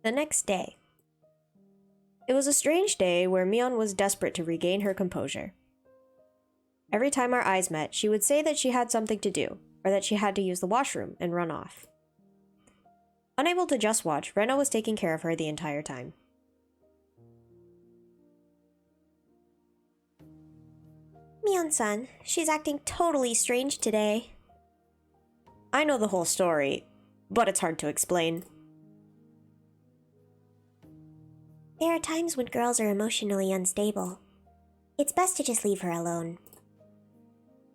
The next day. It was a strange day where Mion was desperate to regain her composure. Every time our eyes met, she would say that she had something to do, or that she had to use the washroom and run off. Unable to just watch, Rena was taking care of her the entire time. Mion-san, she's acting totally strange today. I know the whole story, but it's hard to explain. There are times when girls are emotionally unstable. It's best to just leave her alone.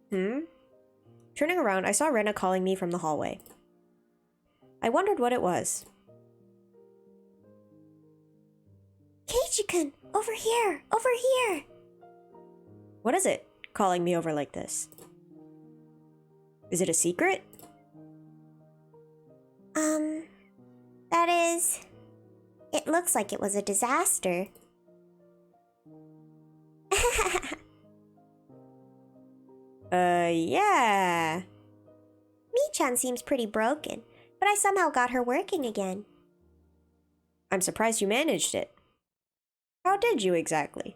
Turning around, I saw Rena calling me from the hallway. I wondered what it was. Keiichi-kun, over here! Over here! What is it, calling me over like this? Is it a secret? That is... It looks like it was a disaster. Yeah. Mi-chan seems pretty broken, but I somehow got her working again. I'm surprised you managed it. How did you exactly?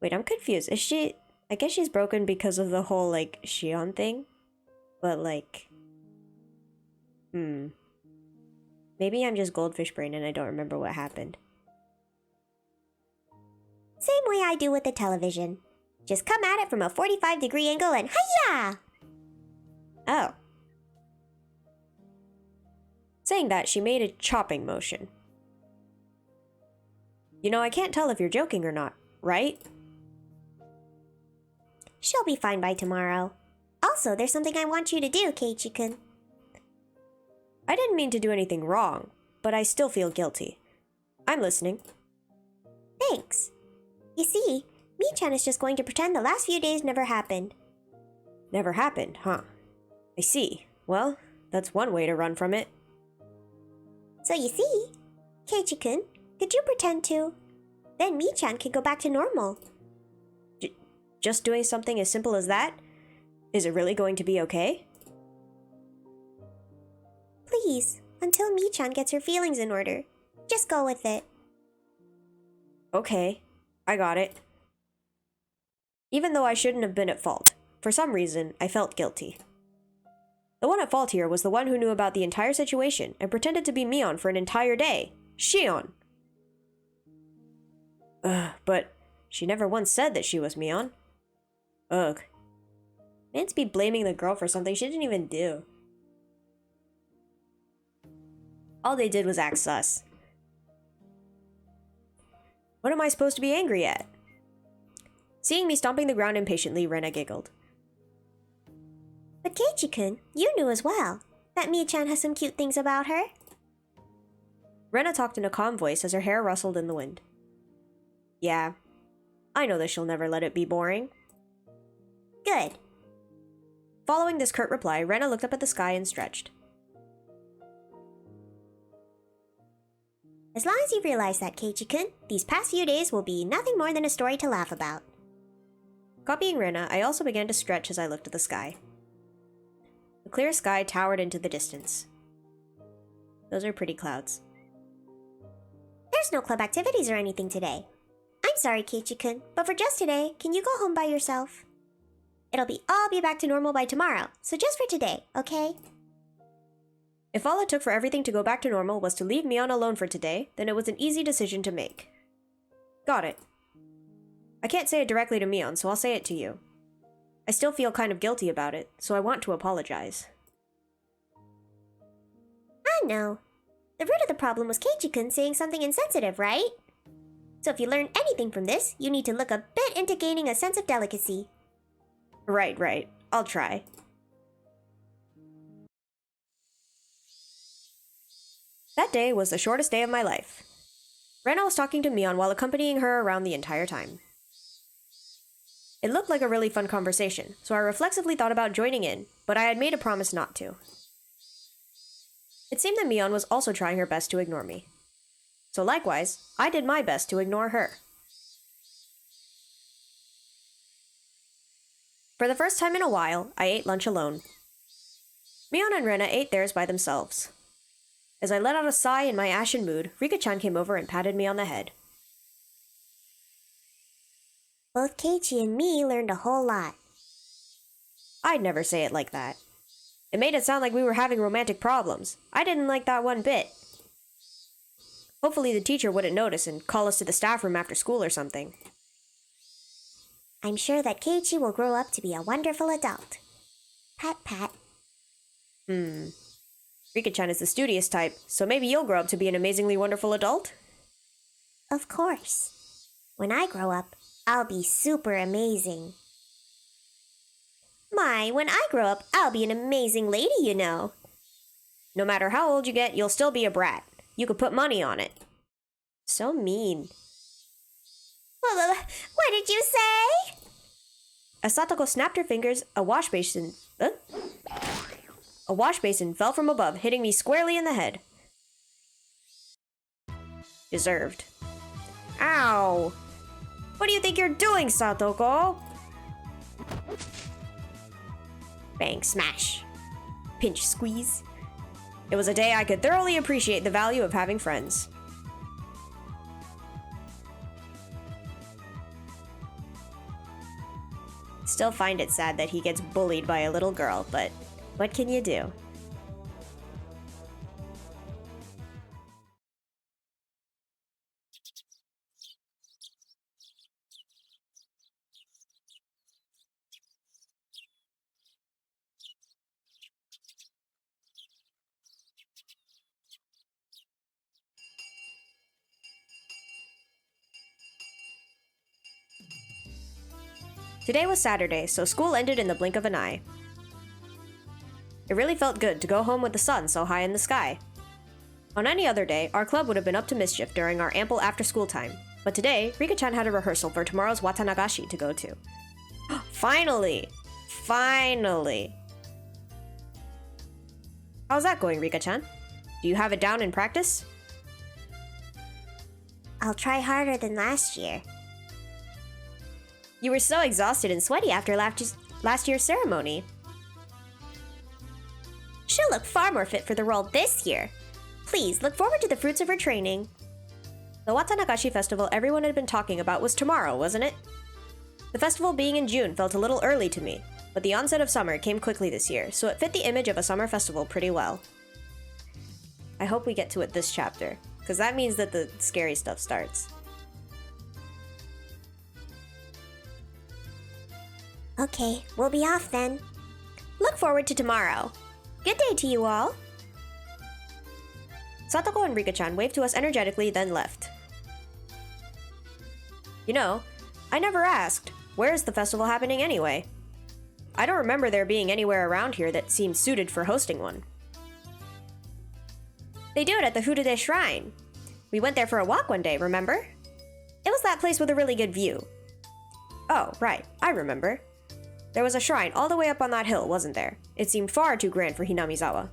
Wait, I'm confused. Is she... I guess she's broken because of the whole, like, Shion thing? But, like... Maybe I'm just goldfish brain and I don't remember what happened. Same way I do with the television. Just come at it from a 45-degree angle and hiya! Oh. Saying that, she made a chopping motion. You know, I can't tell if you're joking or not, right? She'll be fine by tomorrow. Also, there's something I want you to do, Keiichi-kun. I didn't mean to do anything wrong, but I still feel guilty. I'm listening. Thanks. You see, Mi-chan is just going to pretend the last few days never happened. Never happened, huh? I see. Well, that's one way to run from it. So you see, Keiichi-kun, could you pretend to? Then Mi-chan can go back to normal. Just doing something as simple as that? Is it really going to be okay? Please, until Mi-chan gets her feelings in order. Just go with it. Okay, I got it. Even though I shouldn't have been at fault, for some reason, I felt guilty. The one at fault here was the one who knew about the entire situation and pretended to be Mion for an entire day. Shion! But she never once said that she was Mion. Ugh. Man's be blaming the girl for something she didn't even do. All they did was act sus. What am I supposed to be angry at? Seeing me stomping the ground impatiently, Rena giggled. But Keiichi-kun, you knew as well that Mi-chan has some cute things about her. Rena talked in a calm voice as her hair rustled in the wind. Yeah, I know that she'll never let it be boring. Good. Following this curt reply, Rena looked up at the sky and stretched. As long as you realize that, Keiichi-kun, these past few days will be nothing more than a story to laugh about. Copying Rena, I also began to stretch as I looked at the sky. The clear sky towered into the distance. Those are pretty clouds. There's no club activities or anything today. I'm sorry, Keiichi-kun, but for just today, can you go home by yourself? It'll all be back to normal by tomorrow, so just for today, okay? If all it took for everything to go back to normal was to leave Mion alone for today, then it was an easy decision to make. Got it. I can't say it directly to Mion, so I'll say it to you. I still feel kind of guilty about it, so I want to apologize. I know. The root of the problem was Keiichi-kun saying something insensitive, right? So if you learn anything from this, you need to look a bit into gaining a sense of delicacy. Right. I'll try. That day was the shortest day of my life. Rena was talking to Mion while accompanying her around the entire time. It looked like a really fun conversation, so I reflexively thought about joining in, but I had made a promise not to. It seemed that Mion was also trying her best to ignore me. So likewise, I did my best to ignore her. For the first time in a while, I ate lunch alone. Mion and Rena ate theirs by themselves. As I let out a sigh in my ashen mood, Rika-chan came over and patted me on the head. Both Keiichi and me learned a whole lot. I'd never say it like that. It made it sound like we were having romantic problems. I didn't like that one bit. Hopefully the teacher wouldn't notice and call us to the staff room after school or something. I'm sure that Keiichi will grow up to be a wonderful adult. Pat pat. Rika-chan is the studious type, so maybe you'll grow up to be an amazingly wonderful adult? Of course. When I grow up, I'll be super amazing. My, when I grow up, I'll be an amazing lady, you know. No matter how old you get, you'll still be a brat. You could put money on it. So mean. What did you say? As Satoko snapped her fingers, a wash basin fell from above, hitting me squarely in the head. Deserved. Ow! What do you think you're doing, Satoko? Bang, smash. Pinch, squeeze. It was a day I could thoroughly appreciate the value of having friends. Still find it sad that he gets bullied by a little girl, but what can you do? Today was Saturday, so school ended in the blink of an eye. It really felt good to go home with the sun so high in the sky. On any other day, our club would have been up to mischief during our ample after-school time, but today, Rika-chan had a rehearsal for tomorrow's Watanagashi to go to. Finally! Finally! How's that going, Rika-chan? Do you have it down in practice? I'll try harder than last year. You were so exhausted and sweaty after last year's ceremony. She'll look far more fit for the role this year. Please look forward to the fruits of her training. The Watanagashi festival everyone had been talking about was tomorrow, wasn't it? The festival being in June felt a little early to me, but the onset of summer came quickly this year, so it fit the image of a summer festival pretty well. I hope we get to it this chapter, because that means that the scary stuff starts. Okay, we'll be off then. Look forward to tomorrow. Good day to you all. Satoko and Rika-chan waved to us energetically, then left. You know, I never asked, where is the festival happening anyway? I don't remember there being anywhere around here that seemed suited for hosting one. They do it at the Higurashi Shrine. We went there for a walk one day, remember? It was that place with a really good view. Oh, right, I remember. There was a shrine all the way up on that hill, wasn't there? It seemed far too grand for Hinamizawa.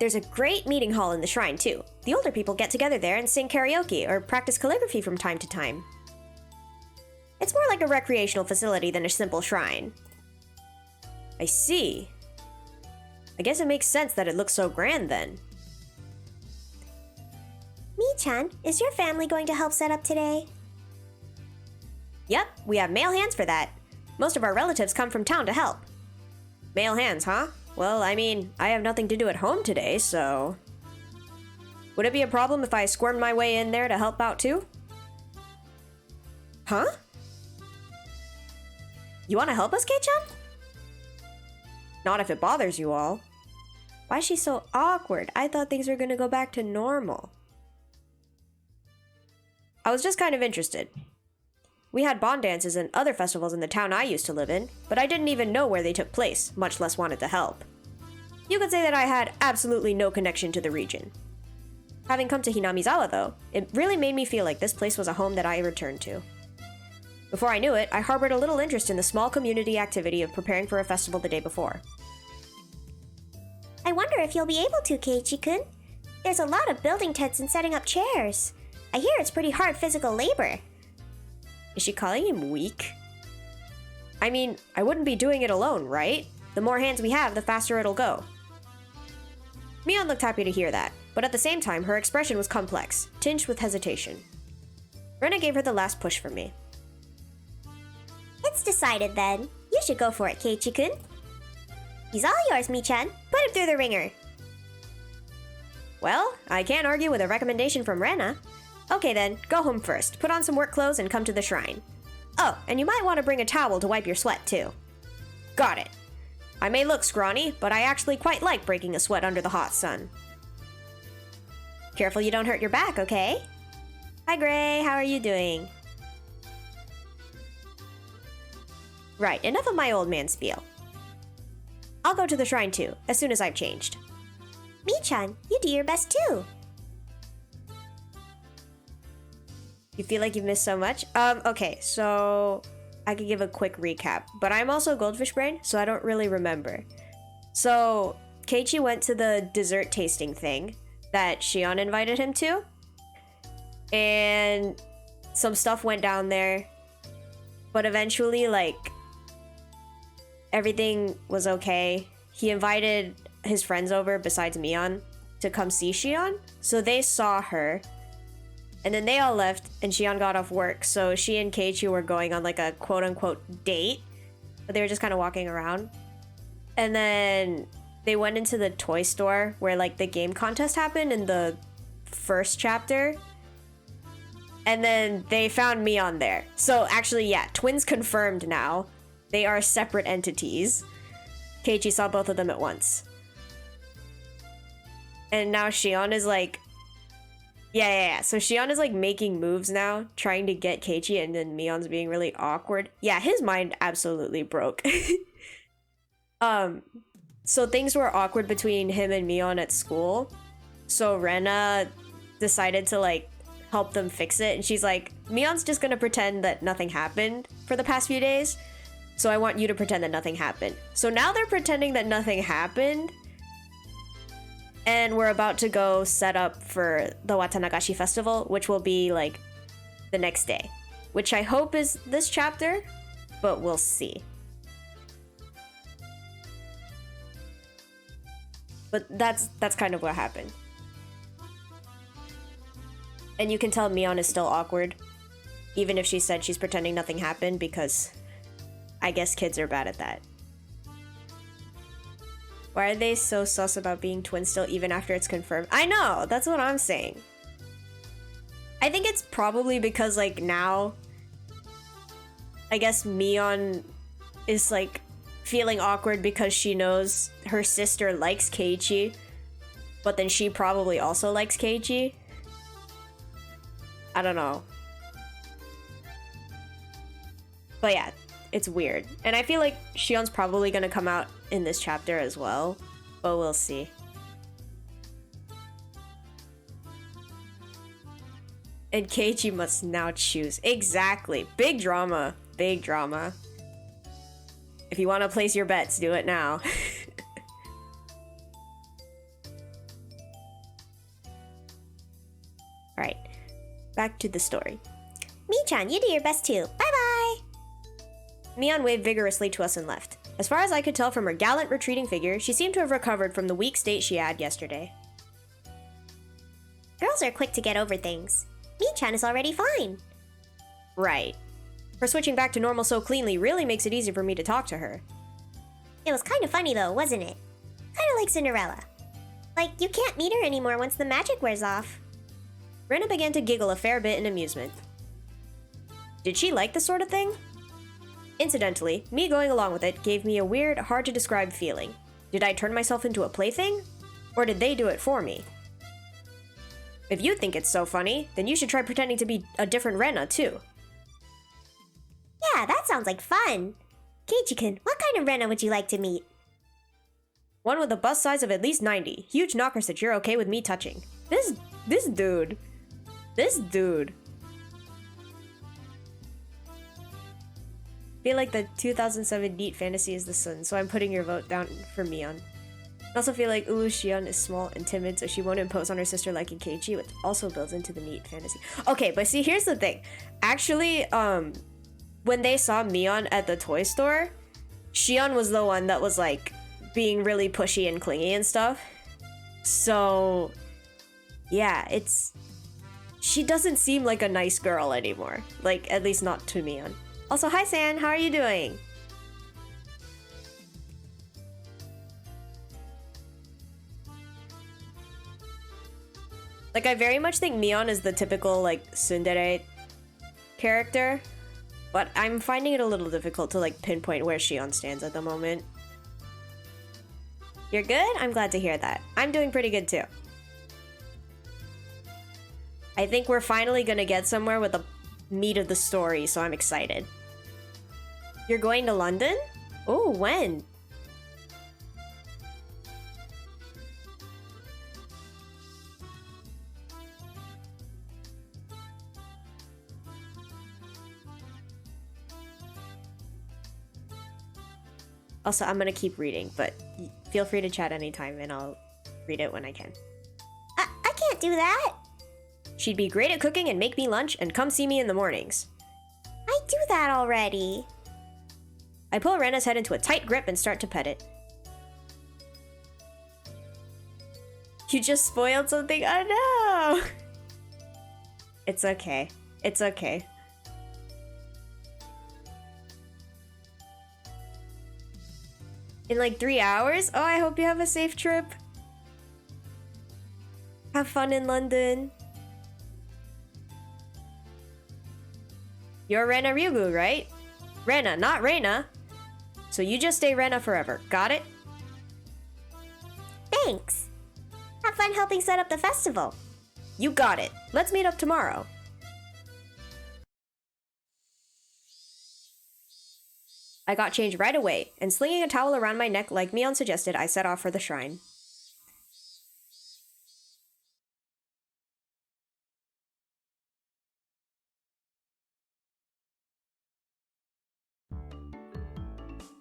There's a great meeting hall in the shrine, too. The older people get together there and sing karaoke or practice calligraphy from time to time. It's more like a recreational facility than a simple shrine. I see. I guess it makes sense that it looks so grand then. Mi-chan, is your family going to help set up today? Yep, we have male hands for that. Most of our relatives come from town to help. Male hands, huh? Well, I mean, I have nothing to do at home today, so... Would it be a problem if I squirmed my way in there to help out too? Huh? You want to help us, Kei-chan? Not if it bothers you all. Why is she so awkward? I thought things were gonna go back to normal. I was just kind of interested. We had bond dances and other festivals in the town I used to live in, but I didn't even know where they took place, much less wanted to help. You could say that I had absolutely no connection to the region. Having come to Hinamizawa, though, it really made me feel like this place was a home that I returned to. Before I knew it, I harbored a little interest in the small community activity of preparing for a festival the day before. I wonder if you'll be able to, Keiichi-kun. There's a lot of building tents and setting up chairs. I hear it's pretty hard physical labor. Is she calling him weak? I mean, I wouldn't be doing it alone, right? The more hands we have, the faster it'll go. Mion looked happy to hear that, but at the same time, her expression was complex, tinged with hesitation. Rena gave her the last push for me. It's decided then. You should go for it, Keiichi-kun. He's all yours, Mii-chan. Put him through the ringer. Well, I can't argue with a recommendation from Rena. Okay then, go home first, put on some work clothes, and come to the shrine. Oh, and you might want to bring a towel to wipe your sweat too. Got it. I may look scrawny, but I actually quite like breaking a sweat under the hot sun. Careful you don't hurt your back, okay? Hi Gray, how are you doing? Right, enough of my old man spiel. I'll go to the shrine too, as soon as I've changed. Mii-chan, you do your best too. You feel like you've missed so much? Okay, so I could give a quick recap, but I'm also Goldfish Brain, so I don't really remember. So, Keiichi went to the dessert tasting thing that Shion invited him to, and some stuff went down there, but eventually, like, everything was okay. He invited his friends over besides Mion to come see Shion, so they saw her. And then they all left, and Shion got off work, so she and Keiichi were going on like a quote-unquote date, but they were just kind of walking around. And then they went into the toy store where like the game contest happened in the first chapter. And then they found Mion there. So actually, yeah, twins confirmed now. They are separate entities. Keiichi saw both of them at once. And now Shion is like... Yeah. So Shion is like making moves now, trying to get Keiichi, and then Mion's being really awkward. Yeah, his mind absolutely broke. So things were awkward between him and Mion at school. So Rena decided to like help them fix it, and she's like, Mion's just gonna pretend that nothing happened for the past few days, so I want you to pretend that nothing happened. So now they're pretending that nothing happened, and we're about to go set up for the Watanagashi festival, which will be like the next day, which I hope is this chapter, but we'll see. But that's kind of what happened. And you can tell Mion is still awkward, even if she said she's pretending nothing happened, because I guess kids are bad at that. Why are they so sus about being twins still, even after it's confirmed? I know, that's what I'm saying. I think it's probably because, like, now, I guess Mion is, like, feeling awkward because she knows her sister likes Keiichi, but then she probably also likes Keiichi. I don't know. But yeah, it's weird. And I feel like Shion's probably gonna come out in this chapter as well, but we'll see. And Keiichi must now choose. Exactly. Big drama. Big drama. If you want to place your bets, do it now. Alright. Back to the story. Mii-chan, you do your best too. Bye-bye! Mion waved vigorously to us and left. As far as I could tell from her gallant retreating figure, she seemed to have recovered from the weak state she had yesterday. Girls are quick to get over things. Mii-chan is already fine. Right. Her switching back to normal so cleanly really makes it easy for me to talk to her. It was kind of funny though, wasn't it? Kind of like Cinderella. Like, you can't meet her anymore once the magic wears off. Rena began to giggle a fair bit in amusement. Did she like this sort of thing? Incidentally, me going along with it gave me a weird, hard-to-describe feeling. Did I turn myself into a plaything? Or did they do it for me? If you think it's so funny, then you should try pretending to be a different Rena, too. Yeah, that sounds like fun. Keiichi-kun, what kind of Rena would you like to meet? One with a bust size of at least 90. Huge knockers that you're okay with me touching. This dude. This dude. I feel like the 2007 NEET fantasy is the sun, so I'm putting your vote down for Mion. I also feel like Shion is small and timid, so she won't impose on her sister liking Keiichi, which also builds into the NEET fantasy. Okay, but see, here's the thing. Actually, when they saw Mion at the toy store, Shion was the one that was like being really pushy and clingy and stuff. So, yeah, she doesn't seem like a nice girl anymore. Like, at least not to Mion. Also, hi San, how are you doing? Like, I very much think Mion is the typical, like, tsundere character. But I'm finding it a little difficult to, like, pinpoint where Shion stands at the moment. You're good? I'm glad to hear that. I'm doing pretty good, too. I think we're finally gonna get somewhere with the meat of the story, so I'm excited. You're going to London? Oh, when? Also, I'm gonna keep reading, but feel free to chat anytime and I'll read it when I can. I can't do that. She'd be great at cooking and make me lunch and come see me in the mornings. I do that already. I pull Rena's head into a tight grip and start to pet it. You just spoiled something? Oh no! It's okay. It's okay. In like 3 hours? Oh, I hope you have a safe trip. Have fun in London. You're Rena Ryugu, right? Rena, not Reina. So you just stay Rena forever. Got it? Thanks. Have fun helping set up the festival. You got it. Let's meet up tomorrow. I got changed right away, and slinging a towel around my neck like Mion suggested, I set off for the shrine.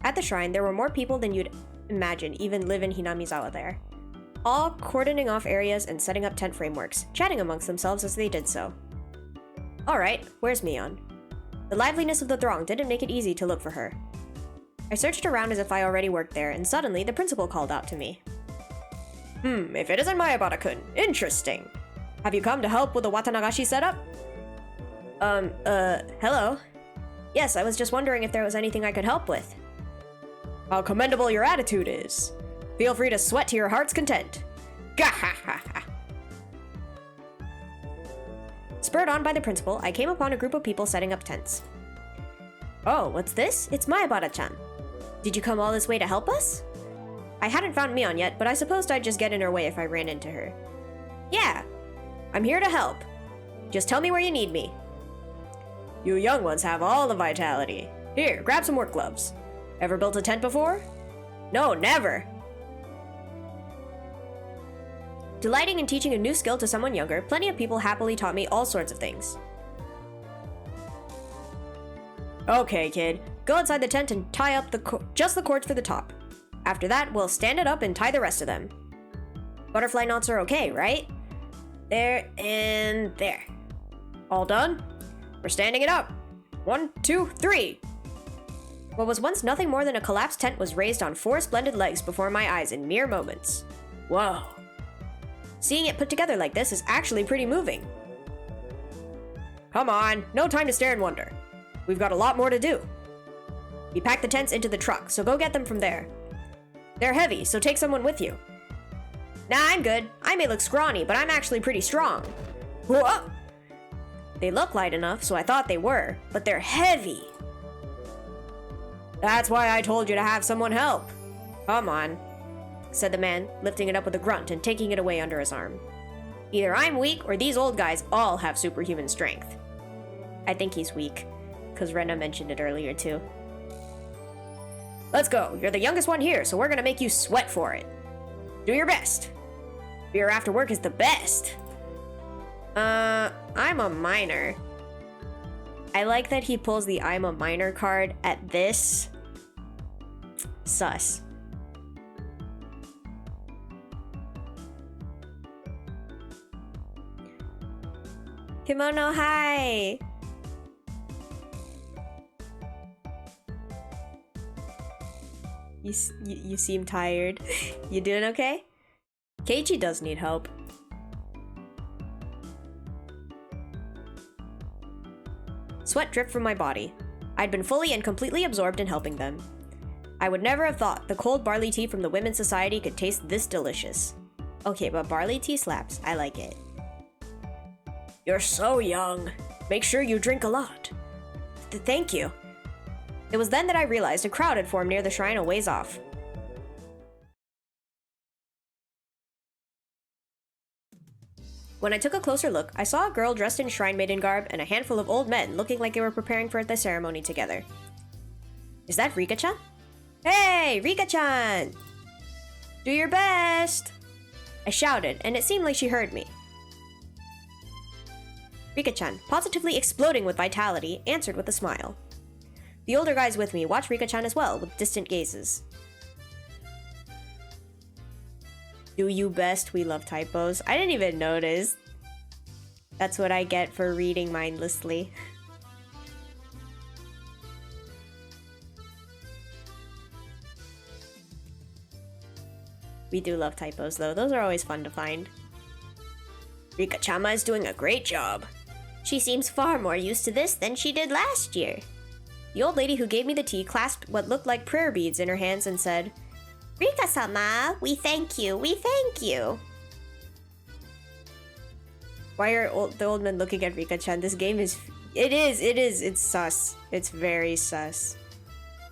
At the shrine, there were more people than you'd imagine even live in Hinamizawa there. All cordoning off areas and setting up tent frameworks, chatting amongst themselves as they did so. Alright, where's Mion? The liveliness of the throng didn't make it easy to look for her. I searched around as if I already worked there, and suddenly the principal called out to me. If it isn't Mayabara-kun, interesting. Have you come to help with the Watanagashi setup? Hello? Yes, I was just wondering if there was anything I could help with. How commendable your attitude is. Feel free to sweat to your heart's content. Gahahaha. Spurred on by the principal, I came upon a group of people setting up tents. Oh, what's this? It's Mayabara-chan. Did you come all this way to help us? I hadn't found Mion yet, but I supposed I'd just get in her way if I ran into her. Yeah, I'm here to help. Just tell me where you need me. You young ones have all the vitality. Here, grab some work gloves. Ever built a tent before? No, never. Delighting in teaching a new skill to someone younger, plenty of people happily taught me all sorts of things. Okay, kid. Go inside the tent and tie up just the cords for the top. After that, we'll stand it up and tie the rest of them. Butterfly knots are okay, right? There and there. All done? We're standing it up. 1, 2, 3. What was once nothing more than a collapsed tent was raised on 4 splendid legs before my eyes in mere moments. Whoa. Seeing it put together like this is actually pretty moving. Come on, no time to stare and wonder. We've got a lot more to do. We packed the tents into the truck, so go get them from there. They're heavy, so take someone with you. Nah, I'm good. I may look scrawny, but I'm actually pretty strong. Whoa! They look light enough, so I thought they were, but they're heavy. That's why I told you to have someone help. Come on, said the man, lifting it up with a grunt and taking it away under his arm. Either I'm weak or these old guys all have superhuman strength. I think he's weak, because Rena mentioned it earlier too. Let's go. You're the youngest one here, so we're gonna make you sweat for it. Do your best. Beer after work is the best. I'm a minor. I like that he pulls the I'm a minor card at this. Sus. Kimono, hi! You seem tired. You doing okay? Keiichi does need help. Sweat dripped from my body. I'd been fully and completely absorbed in helping them. I would never have thought the cold barley tea from the Women's Society could taste this delicious. Okay, but barley tea slaps. I like it. You're so young. Make sure you drink a lot. Thank you. It was then that I realized a crowd had formed near the shrine a ways off. When I took a closer look, I saw a girl dressed in shrine maiden garb and a handful of old men looking like they were preparing for the ceremony together. Is that Rika-chan? Hey, Rika-chan! Do your best! I shouted, and it seemed like she heard me. Rika-chan, positively exploding with vitality, answered with a smile. The older guys with me watched Rika-chan as well, with distant gazes. Do you best, we love typos. I didn't even notice. That's what I get for reading mindlessly. We do love typos though, those are always fun to find. Rika-chama is doing a great job. She seems far more used to this than she did last year. The old lady who gave me the tea clasped what looked like prayer beads in her hands and said, Rika-sama, we thank you, we thank you. Why are the old men looking at Rika-chan? This game is... It's sus. It's very sus.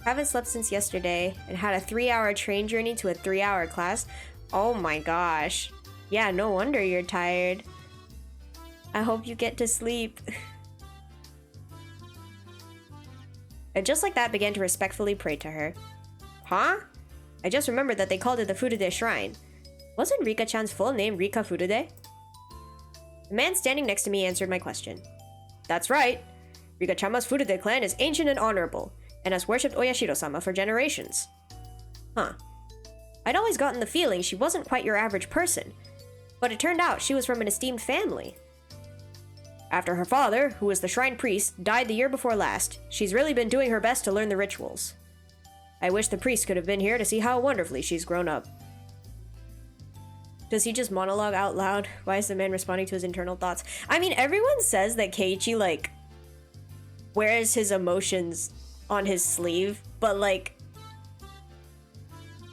Haven't slept since yesterday and had a 3-hour train journey to a 3-hour class. Oh my gosh. Yeah, no wonder you're tired. I hope you get to sleep. I just like that began to respectfully pray to her. Huh? I just remembered that they called it the Furude Shrine. Wasn't Rika-chan's full name Rika Furude? The man standing next to me answered my question. That's right. Rika-chama's Furude clan is ancient and honorable, and has worshipped Oyashiro-sama for generations. Huh. I'd always gotten the feeling she wasn't quite your average person, but it turned out she was from an esteemed family. After her father, who was the shrine priest, died the year before last, she's really been doing her best to learn the rituals. I wish the priest could have been here to see how wonderfully she's grown up. Does he just monologue out loud? Why is the man responding to his internal thoughts? I mean, everyone says that Keiichi, like, wears his emotions on his sleeve, but, like,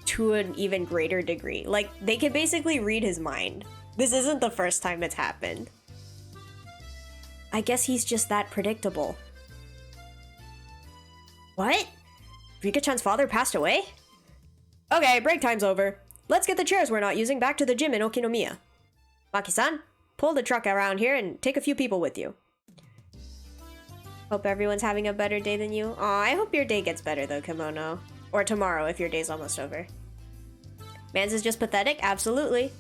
to an even greater degree. Like, they can basically read his mind. This isn't the first time it's happened. I guess he's just that predictable. What? Rika-chan's father passed away? Okay, break time's over. Let's get the chairs we're not using back to the gym in Okinomiya. Maki-san, pull the truck around here and take a few people with you. Hope everyone's having a better day than you. Aw, I hope your day gets better though, Kimono. Or tomorrow if your day's almost over. Man's is just pathetic? Absolutely.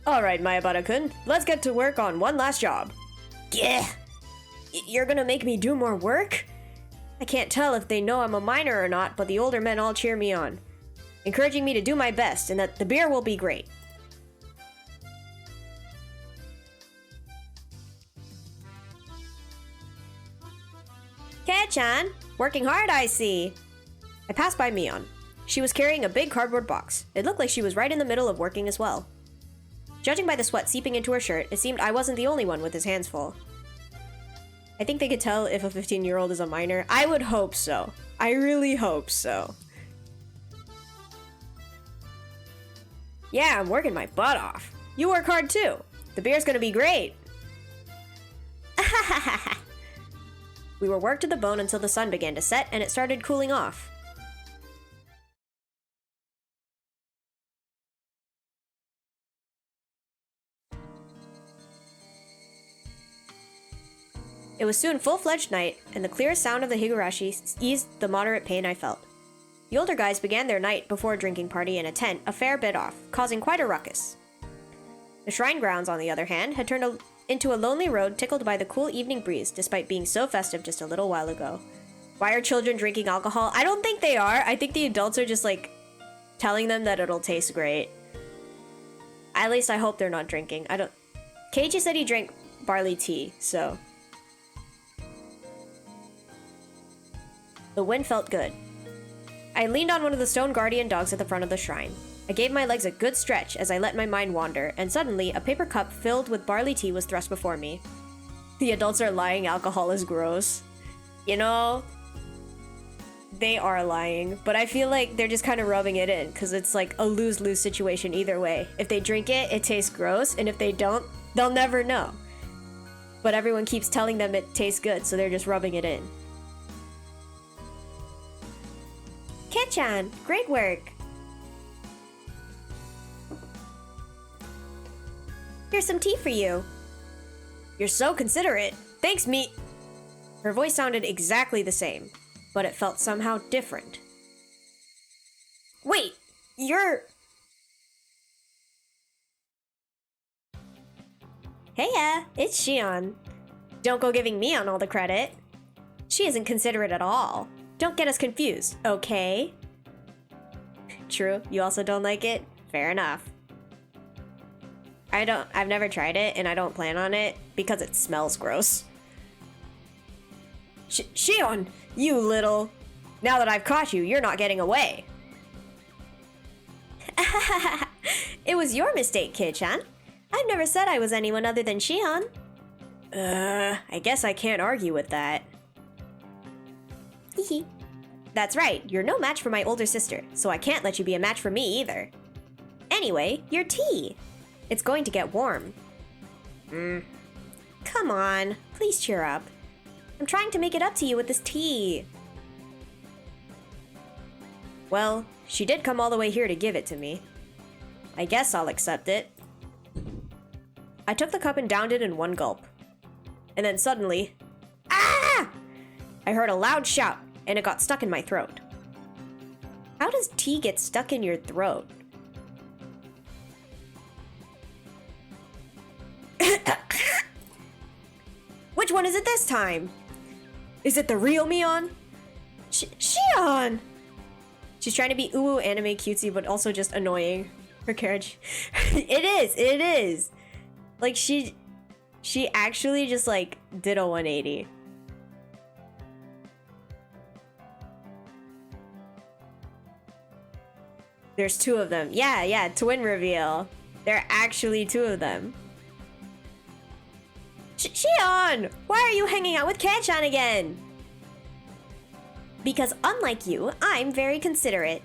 Alright, Mayabara-kun, let's get to work on one last job. Yeah! You're gonna make me do more work? I can't tell if they know I'm a minor or not, but the older men all cheer me on, encouraging me to do my best and that the beer will be great. Kei-chan, working hard I see. I passed by Mion. She was carrying a big cardboard box. It looked like she was right in the middle of working as well. Judging by the sweat seeping into her shirt, it seemed I wasn't the only one with his hands full. I think they could tell if a 15-year-old is a minor. I would hope so. I really hope so. Yeah, I'm working my butt off. You work hard too. The beer's gonna be great. We were worked to the bone until the sun began to set and it started cooling off. It was soon full-fledged night, and the clear sound of the Higurashi eased the moderate pain I felt. The older guys began their night before drinking party in a tent a fair bit off, causing quite a ruckus. The shrine grounds, on the other hand, had turned into a lonely road tickled by the cool evening breeze, despite being so festive just a little while ago. Why are children drinking alcohol? I don't think they are. I think the adults are just, like, telling them that it'll taste great. At least I hope they're not drinking. Keiichi said he drank barley tea, so... The wind felt good. I leaned on one of the stone guardian dogs at the front of the shrine. I gave my legs a good stretch as I let my mind wander, and suddenly a paper cup filled with barley tea was thrust before me. The adults are lying alcohol is gross. You know, they are lying, but I feel like they're just kind of rubbing it in because it's like a lose-lose situation either way. If they drink it, it tastes gross, and if they don't, they'll never know. But everyone keeps telling them it tastes good, so they're just rubbing it in. Kit-chan, great work. Here's some tea for you. You're so considerate. Thanks, me. Her voice sounded exactly the same, but it felt somehow different. Wait, you're... Heya, it's Shion. Don't go giving Mion all the credit. She isn't considerate at all. Don't get us confused, okay? True, you also don't like it? Fair enough. I've never tried it, and I don't plan on it, because it smells gross. Shion, you little... Now that I've caught you, you're not getting away. It was your mistake, Kid-chan. I've never said I was anyone other than Shion. I guess I can't argue with that. Hehe. That's right, you're no match for my older sister, so I can't let you be a match for me either. Anyway, your tea. It's going to get warm. Come on, please cheer up. I'm trying to make it up to you with this tea. Well, she did come all the way here to give it to me. I guess I'll accept it. I took the cup and downed it in one gulp. And then suddenly... Ah! I heard a loud shout, and it got stuck in my throat. How does tea get stuck in your throat? Which one is it this time? Is it the real Mion? Shion! She's trying to be ooh anime cutesy, but also just annoying. Her carriage. It is. Like, she actually just, like, did a 180. There's two of them. Yeah, twin reveal. There are actually two of them. Shion! Why are you hanging out with Kat-chan again? Because unlike you, I'm very considerate.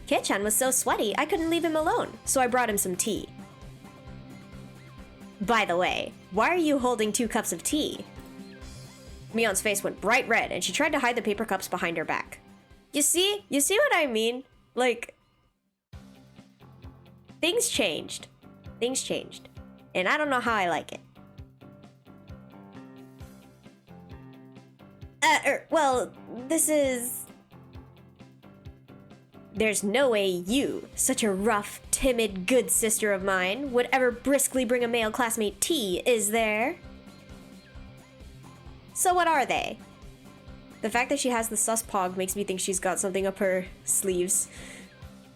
Kit-chan was so sweaty, I couldn't leave him alone, so I brought him some tea. By the way, why are you holding 2 cups of tea? Mion's face went bright red, and she tried to hide the paper cups behind her back. You see what I mean? Like, things changed. And I don't know how I like it. Well, this is... There's no way you, such a rough, timid, good sister of mine, would ever briskly bring a male classmate tea, is there? So what are they? The fact that she has the sus pog makes me think she's got something up her sleeves.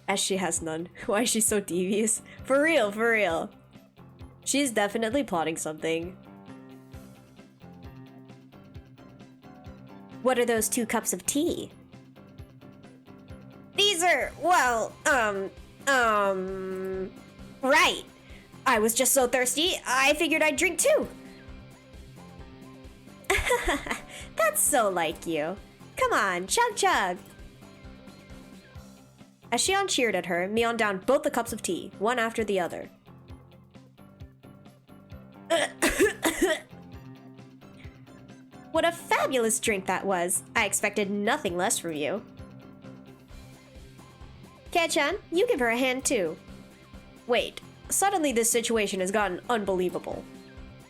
As she has none. Why is she so devious? For real. She's definitely plotting something. What are those 2 cups of tea? These are, well, right. I was just so thirsty, I figured I'd drink too. That's so like you. Come on, chug. As Shion cheered at her, Mion downed both the cups of tea, one after the other. What a fabulous drink that was. I expected nothing less from you. Kat-chan, you give her a hand too. Wait, suddenly this situation has gotten unbelievable.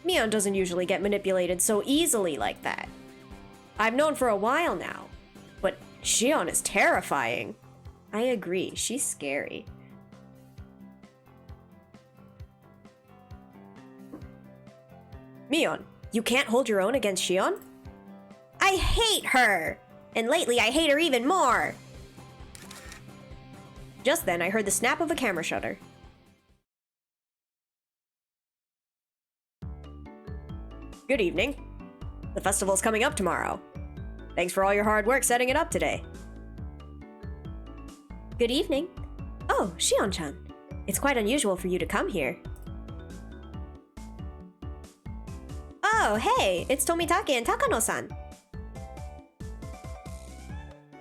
Mion doesn't usually get manipulated so easily like that. I've known for a while now, but Shion is terrifying. I agree, she's scary. Mion, you can't hold your own against Shion? I hate her! And lately I hate her even more! Just then, I heard the snap of a camera shutter. Good evening. The festival's coming up tomorrow. Thanks for all your hard work setting it up today. Good evening. Oh, Shion-chan. It's quite unusual for you to come here. Oh, hey, it's Tomitake and Takano-san.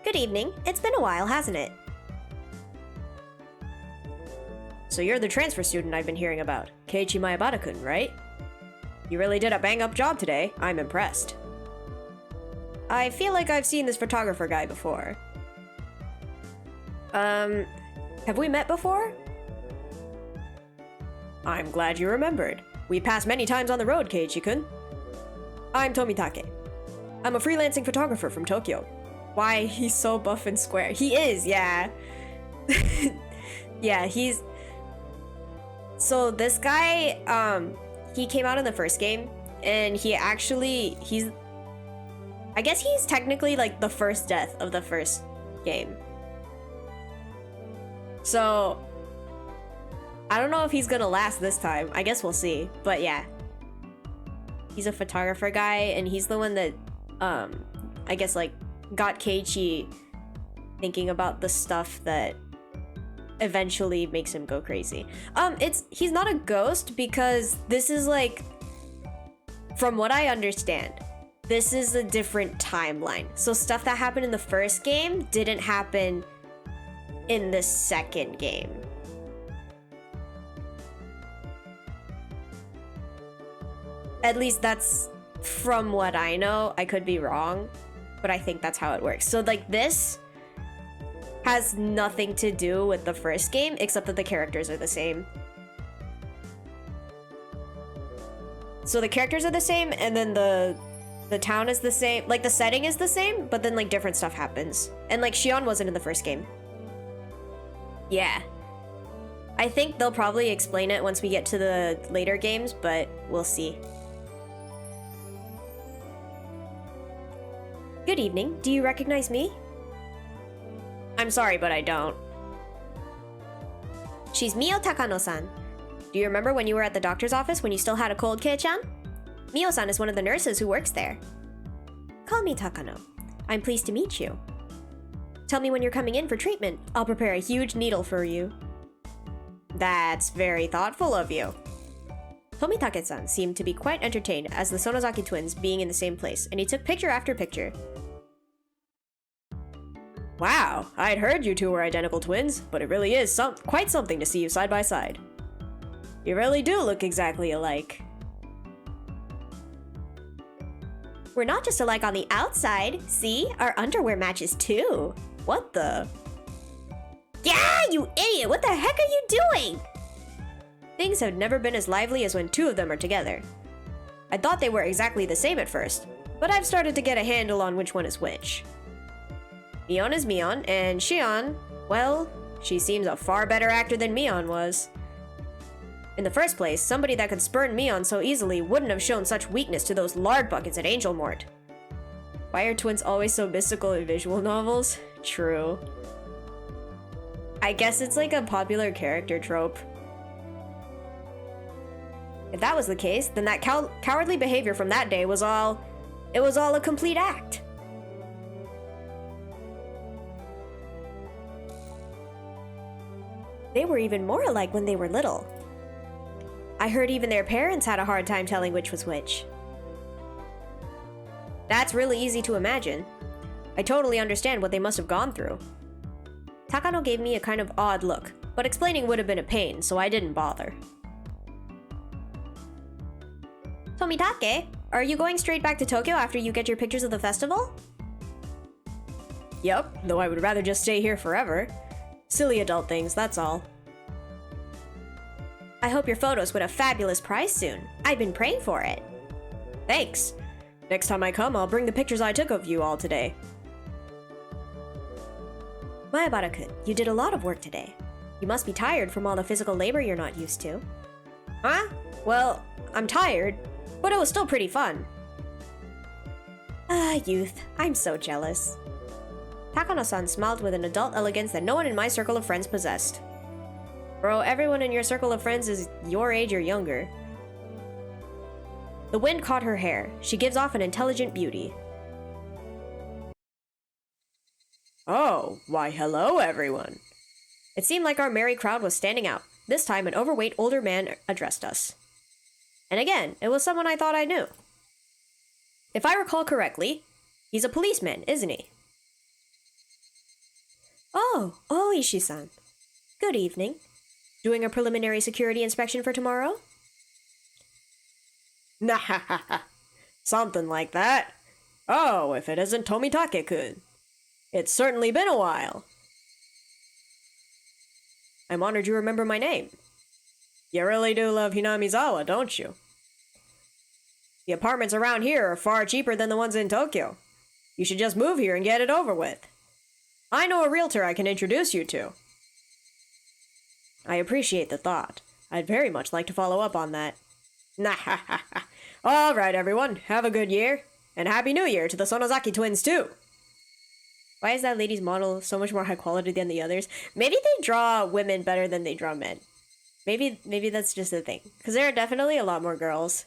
Good evening. It's been a while, hasn't it? So you're the transfer student I've been hearing about, Keiichi Maebara-kun, right? You really did a bang-up job today. I'm impressed. I feel like I've seen this photographer guy before. Have we met before? I'm glad you remembered. We passed many times on the road, Keiichi-kun. I'm Tomitake. I'm a freelancing photographer from Tokyo. Why, he's so buff and square. He is, yeah. Yeah, he's... So this guy, he came out in the first game, and he's... I guess he's technically, like, the first death of the first game. So... I don't know if he's gonna last this time. I guess we'll see. But yeah. He's a photographer guy, and he's the one that, I guess, like, got Keiichi thinking about the stuff that eventually makes him go crazy. He's not a ghost because this is, like, from what I understand, this is a different timeline. So stuff that happened in the first game didn't happen in the second game. At least that's from what I know. I could be wrong, but I think that's how it works. So, like, this has nothing to do with the first game, except that the characters are the same. So the characters are the same, and then the town is the same. Like, the setting is the same, but then, like, different stuff happens. And, like, Shion wasn't in the first game. Yeah. I think they'll probably explain it once we get to the later games, but we'll see. Good evening. Do you recognize me? I'm sorry, but I don't. She's Mio Takano-san. Do you remember when you were at the doctor's office when you still had a cold, Kei-chan? Mio-san is one of the nurses who works there. Call me Takano. I'm pleased to meet you. Tell me when you're coming in for treatment. I'll prepare a huge needle for you. That's very thoughtful of you. Tomitake-san seemed to be quite entertained as the Sonozaki twins being in the same place, and he took picture after picture. Wow, I'd heard you two were identical twins, but it really is quite something to see you side by side. You really do look exactly alike. We're not just alike on the outside. See, our underwear matches too. What the? Yeah, you idiot! What the heck are you doing? Things have never been as lively as when two of them are together. I thought they were exactly the same at first, but I've started to get a handle on which one is which. Mion is Mion, and Shion, well, she seems a far better actor than Mion was. In the first place, somebody that could spurn Mion so easily wouldn't have shown such weakness to those lard buckets at Angel Mort. Why are twins always so mystical in visual novels? True. I guess it's like a popular character trope. If that was the case, then that cowardly behavior from that day was all a complete act. They were even more alike when they were little. I heard even their parents had a hard time telling which was which. That's really easy to imagine. I totally understand what they must have gone through. Takano gave me a kind of odd look, but explaining would have been a pain, so I didn't bother. Tomitake, are you going straight back to Tokyo after you get your pictures of the festival? Yep, though I would rather just stay here forever. Silly adult things, that's all. I hope your photos win a fabulous prize soon. I've been praying for it. Thanks. Next time I come, I'll bring the pictures I took of you all today. Maebara-kun, you did a lot of work today. You must be tired from all the physical labor you're not used to. Huh? Well, I'm tired, but it was still pretty fun. Ah, youth. I'm so jealous. Takano-san smiled with an adult elegance that no one in my circle of friends possessed. Bro, everyone in your circle of friends is your age or younger. The wind caught her hair. She gives off an intelligent beauty. Oh, why hello everyone. It seemed like our merry crowd was standing out. This time, an overweight older man addressed us. And again, it was someone I thought I knew. If I recall correctly, he's a policeman, isn't he? Oh, Ishi-san. Good evening. Doing a preliminary security inspection for tomorrow? Nah, something like that. Oh, if it isn't Tomitake-kun. It's certainly been a while. I'm honored you remember my name. You really do love Hinamizawa, don't you? The apartments around here are far cheaper than the ones in Tokyo. You should just move here and get it over with. I know a realtor I can introduce you to. I appreciate the thought. I'd very much like to follow up on that. All right, everyone. Have a good year. And Happy New Year to the Sonozaki twins, too. Why is that lady's model so much more high quality than the others? Maybe they draw women better than they draw men. Maybe that's just a thing. Because there are definitely a lot more girls.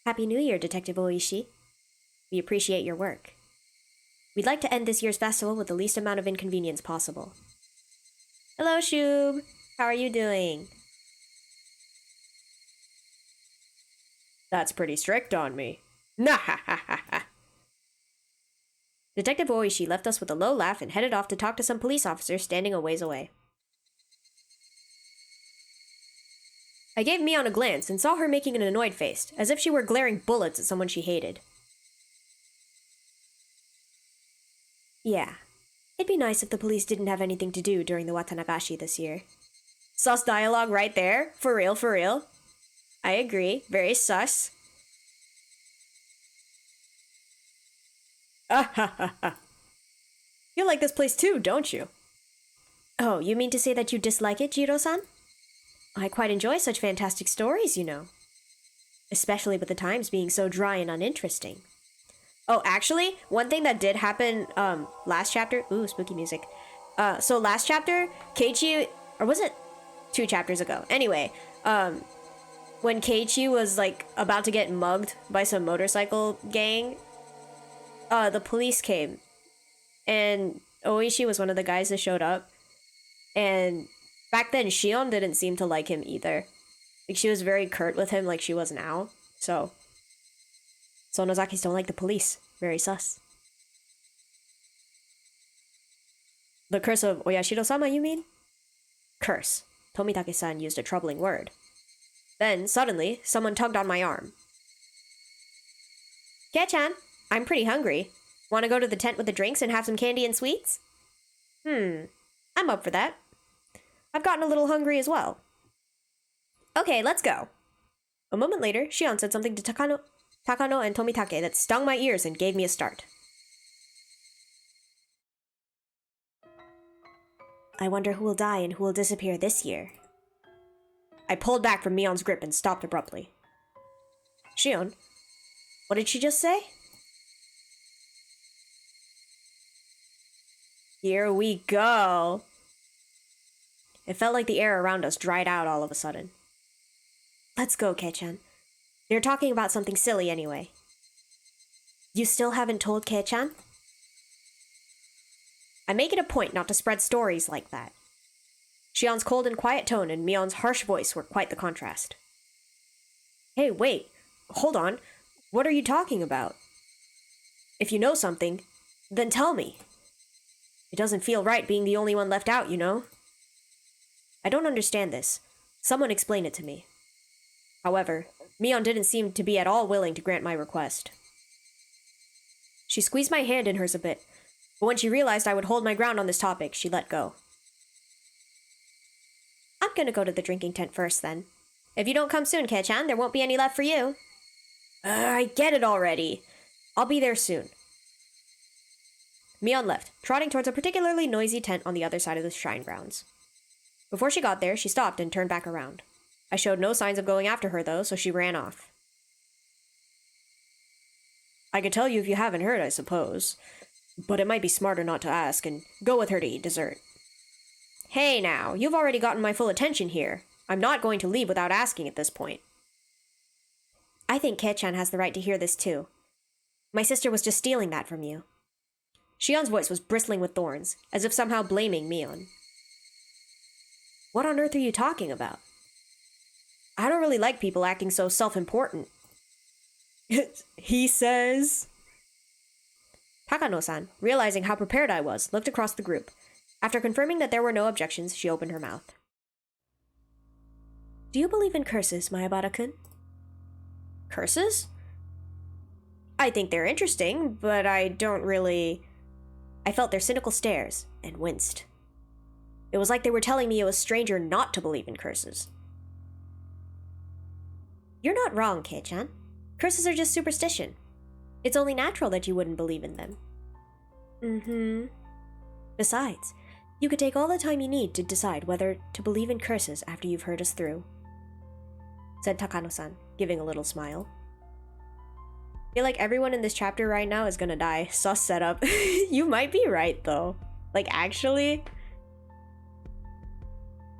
Happy New Year, Detective Oishi. We appreciate your work. We'd like to end this year's festival with the least amount of inconvenience possible. Hello, Shub. How are you doing? That's pretty strict on me. Nah ha ha ha ha. Detective Oishi left us with a low laugh and headed off to talk to some police officers standing a ways away. I gave Mion a glance and saw her making an annoyed face, as if she were glaring bullets at someone she hated. Yeah, it'd be nice if the police didn't have anything to do during the Watanagashi this year. Sus dialogue right there. For real, for real. I agree. Very sus. Ah ha ha ha. You like this place too, don't you? Oh, you mean to say that you dislike it, Jiro-san? I quite enjoy such fantastic stories, you know. Especially with the times being so dry and uninteresting. Oh, actually, one thing that did happen, last chapter... Ooh, spooky music. So last chapter, Keiichi... Or was it 2 chapters ago? Anyway, when Keiichi was, like, about to get mugged by some motorcycle gang, the police came. And Oishi was one of the guys that showed up. And back then, Shion didn't seem to like him either. Like, she was very curt with him like she was now. So Sonozakis don't like the police. Very sus. The curse of Oyashiro-sama, you mean? Curse. Tomitake-san used a troubling word. Then, suddenly, someone tugged on my arm. Kei-chan, I'm pretty hungry. Want to go to the tent with the drinks and have some candy and sweets? I'm up for that. I've gotten a little hungry as well. Okay, let's go. A moment later, Shion said something to Takano and Tomitake that stung my ears and gave me a start. I wonder who will die and who will disappear this year. I pulled back from Mion's grip and stopped abruptly. Shion, what did she just say? Here we go. It felt like the air around us dried out all of a sudden. Let's go, Kei-chan. They're talking about something silly anyway. You still haven't told Kei-chan? I make it a point not to spread stories like that. Shion's cold and quiet tone and Mion's harsh voice were quite the contrast. Hey, wait. Hold on. What are you talking about? If you know something, then tell me. It doesn't feel right being the only one left out, you know? I don't understand this. Someone explain it to me. However, Mion didn't seem to be at all willing to grant my request. She squeezed my hand in hers a bit, but when she realized I would hold my ground on this topic, she let go. I'm gonna go to the drinking tent first, then. If you don't come soon, Kei-chan, there won't be any left for you. I get it already. I'll be there soon. Mion left, trotting towards a particularly noisy tent on the other side of the shrine grounds. Before she got there, she stopped and turned back around. I showed no signs of going after her, though, so she ran off. I could tell you if you haven't heard, I suppose. But it might be smarter not to ask, and go with her to eat dessert. Hey now, you've already gotten my full attention here. I'm not going to leave without asking at this point. I think Kei-chan has the right to hear this too. My sister was just stealing that from you. Shion's voice was bristling with thorns, as if somehow blaming Mion. What on earth are you talking about? I don't really like people acting so self-important. He says. Takano-san, realizing how prepared I was, looked across the group. After confirming that there were no objections, she opened her mouth. Do you believe in curses, Mayabara-kun? Curses? I think they're interesting, but I don't really... I felt their cynical stares, and winced. It was like they were telling me it was stranger not to believe in curses. You're not wrong, Kei-chan. Curses are just superstition. It's only natural that you wouldn't believe in them. Mm-hmm. Besides, you could take all the time you need to decide whether to believe in curses after you've heard us through, said Takano-san, giving a little smile. I feel like everyone in this chapter right now is gonna die. Sus setup. You might be right, though. Like, actually...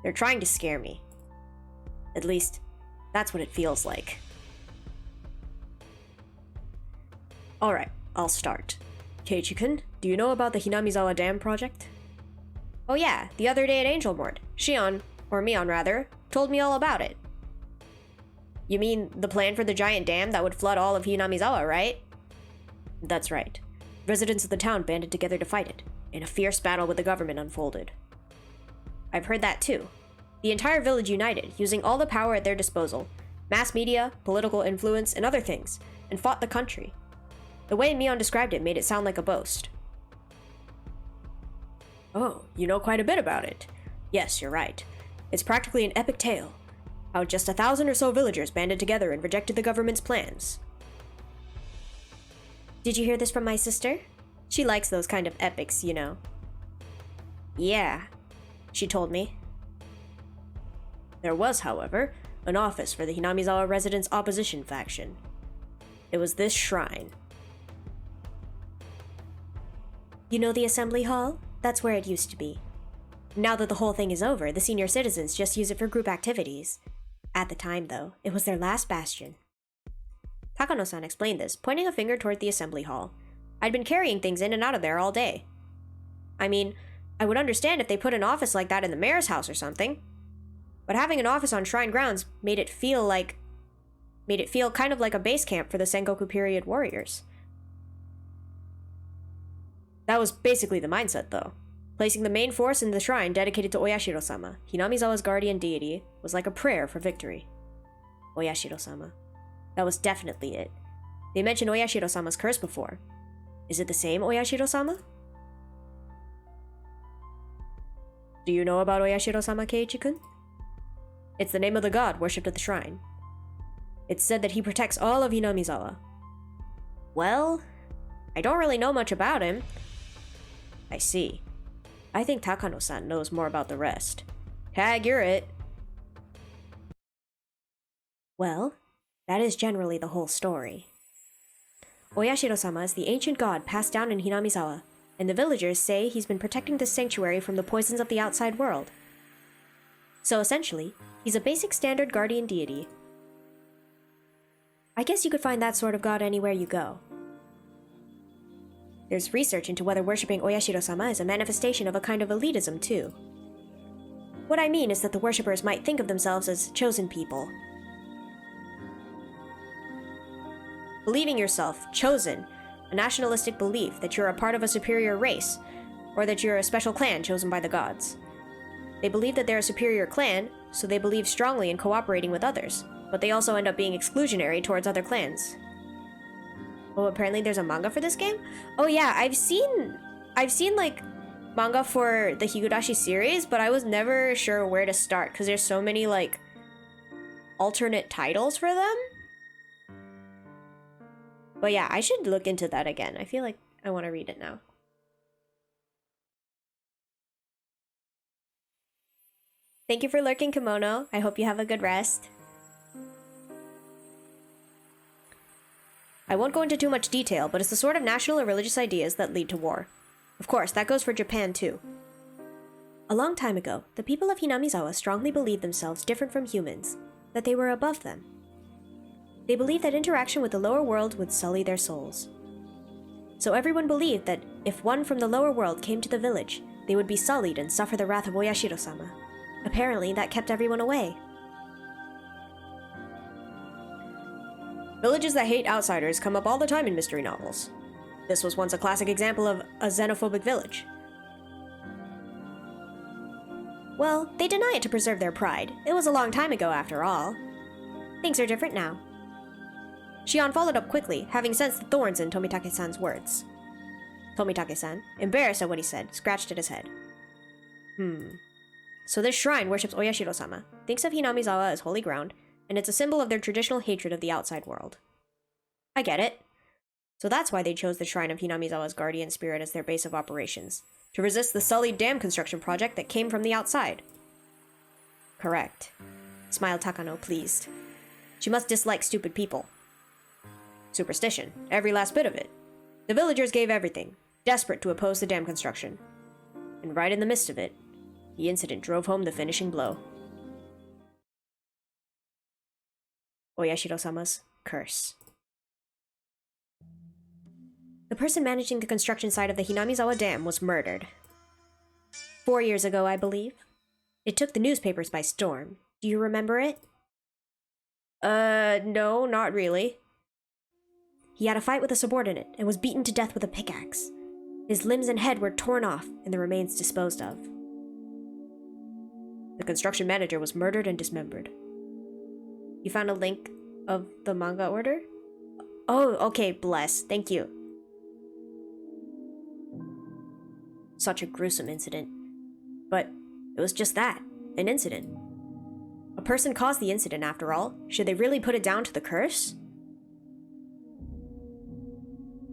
They're trying to scare me. At least, that's what it feels like. Alright, I'll start. Keiichi-kun, do you know about the Hinamizawa Dam project? Oh yeah, the other day at Angelmort, Shion, or Mion rather, told me all about it. You mean the plan for the giant dam that would flood all of Hinamizawa, right? That's right. Residents of the town banded together to fight it, and a fierce battle with the government unfolded. I've heard that too. The entire village united, using all the power at their disposal, mass media, political influence, and other things, and fought the country. The way Mion described it made it sound like a boast. Oh, you know quite a bit about it. Yes, you're right. It's practically an epic tale. How just 1,000 or so villagers banded together and rejected the government's plans. Did you hear this from my sister? She likes those kind of epics, you know. Yeah, she told me. There was, however, an office for the Hinamizawa residents' opposition faction. It was this shrine. You know the assembly hall? That's where it used to be. Now that the whole thing is over, the senior citizens just use it for group activities. At the time, though, it was their last bastion. Takano-san explained this, pointing a finger toward the assembly hall. I'd been carrying things in and out of there all day. I mean, I would understand if they put an office like that in the mayor's house or something. But having an office on Shrine grounds made it feel kind of like a base camp for the Sengoku period warriors. That was basically the mindset, though. Placing the main force in the shrine dedicated to Oyashiro-sama, Hinamizawa's guardian deity, was like a prayer for victory. Oyashiro-sama. That was definitely it. They mentioned Oyashiro-sama's curse before. Is it the same Oyashiro-sama? Do you know about Oyashiro-sama, Keiichi-kun? It's the name of the god worshipped at the shrine. It's said that he protects all of Hinamizawa. Well, I don't really know much about him. I see. I think Takano-san knows more about the rest. Tag, you're it. Well, that is generally the whole story. Oyashiro-sama is the ancient god passed down in Hinamizawa, and the villagers say he's been protecting this sanctuary from the poisons of the outside world. So essentially, he's a basic standard guardian deity. I guess you could find that sort of god anywhere you go. There's research into whether worshipping Oyashiro-sama is a manifestation of a kind of elitism, too. What I mean is that the worshippers might think of themselves as chosen people. Believing yourself chosen, a nationalistic belief that you're a part of a superior race, or that you're a special clan chosen by the gods. They believe that they're a superior clan, so they believe strongly in cooperating with others, but they also end up being exclusionary towards other clans. Oh, apparently there's a manga for this game? Oh yeah, I've seen like manga for the Higurashi series, but I was never sure where to start because there's so many like alternate titles for them. But yeah, I should look into that again. I feel like I want to read it now. Thank you for lurking, Kimono. I hope you have a good rest. I won't go into too much detail, but it's the sort of national or religious ideas that lead to war. Of course, that goes for Japan too. A long time ago, the people of Hinamizawa strongly believed themselves different from humans, that they were above them. They believed that interaction with the lower world would sully their souls. So everyone believed that if one from the lower world came to the village, they would be sullied and suffer the wrath of Oyashiro-sama. Apparently, that kept everyone away. Villages that hate outsiders come up all the time in mystery novels. This was once a classic example of a xenophobic village. Well, they deny it to preserve their pride. It was a long time ago, after all. Things are different now. Shion followed up quickly, having sensed the thorns in Tomitake-san's words. Tomitake-san, embarrassed at what he said, scratched at his head. So this shrine worships Oyashiro-sama, thinks of Hinamizawa as holy ground, and it's a symbol of their traditional hatred of the outside world. I get it. So that's why they chose the shrine of Hinamizawa's guardian spirit as their base of operations, to resist the sullied dam construction project that came from the outside. Correct, smiled Takano, pleased. She must dislike stupid people. Superstition, every last bit of it. The villagers gave everything, desperate to oppose the dam construction. And right in the midst of it, the incident drove home the finishing blow. Oyashiro-sama's curse. The person managing the construction site of the Hinamizawa Dam was murdered. 4 years ago, I believe. It took the newspapers by storm. Do you remember it? No, not really. He had a fight with a subordinate and was beaten to death with a pickaxe. His limbs and head were torn off and the remains disposed of. The construction manager was murdered and dismembered. You found a link of the manga order? Oh, okay, bless. Thank you. Such a gruesome incident. But it was just that, an incident. A person caused the incident, after all. Should they really put it down to the curse?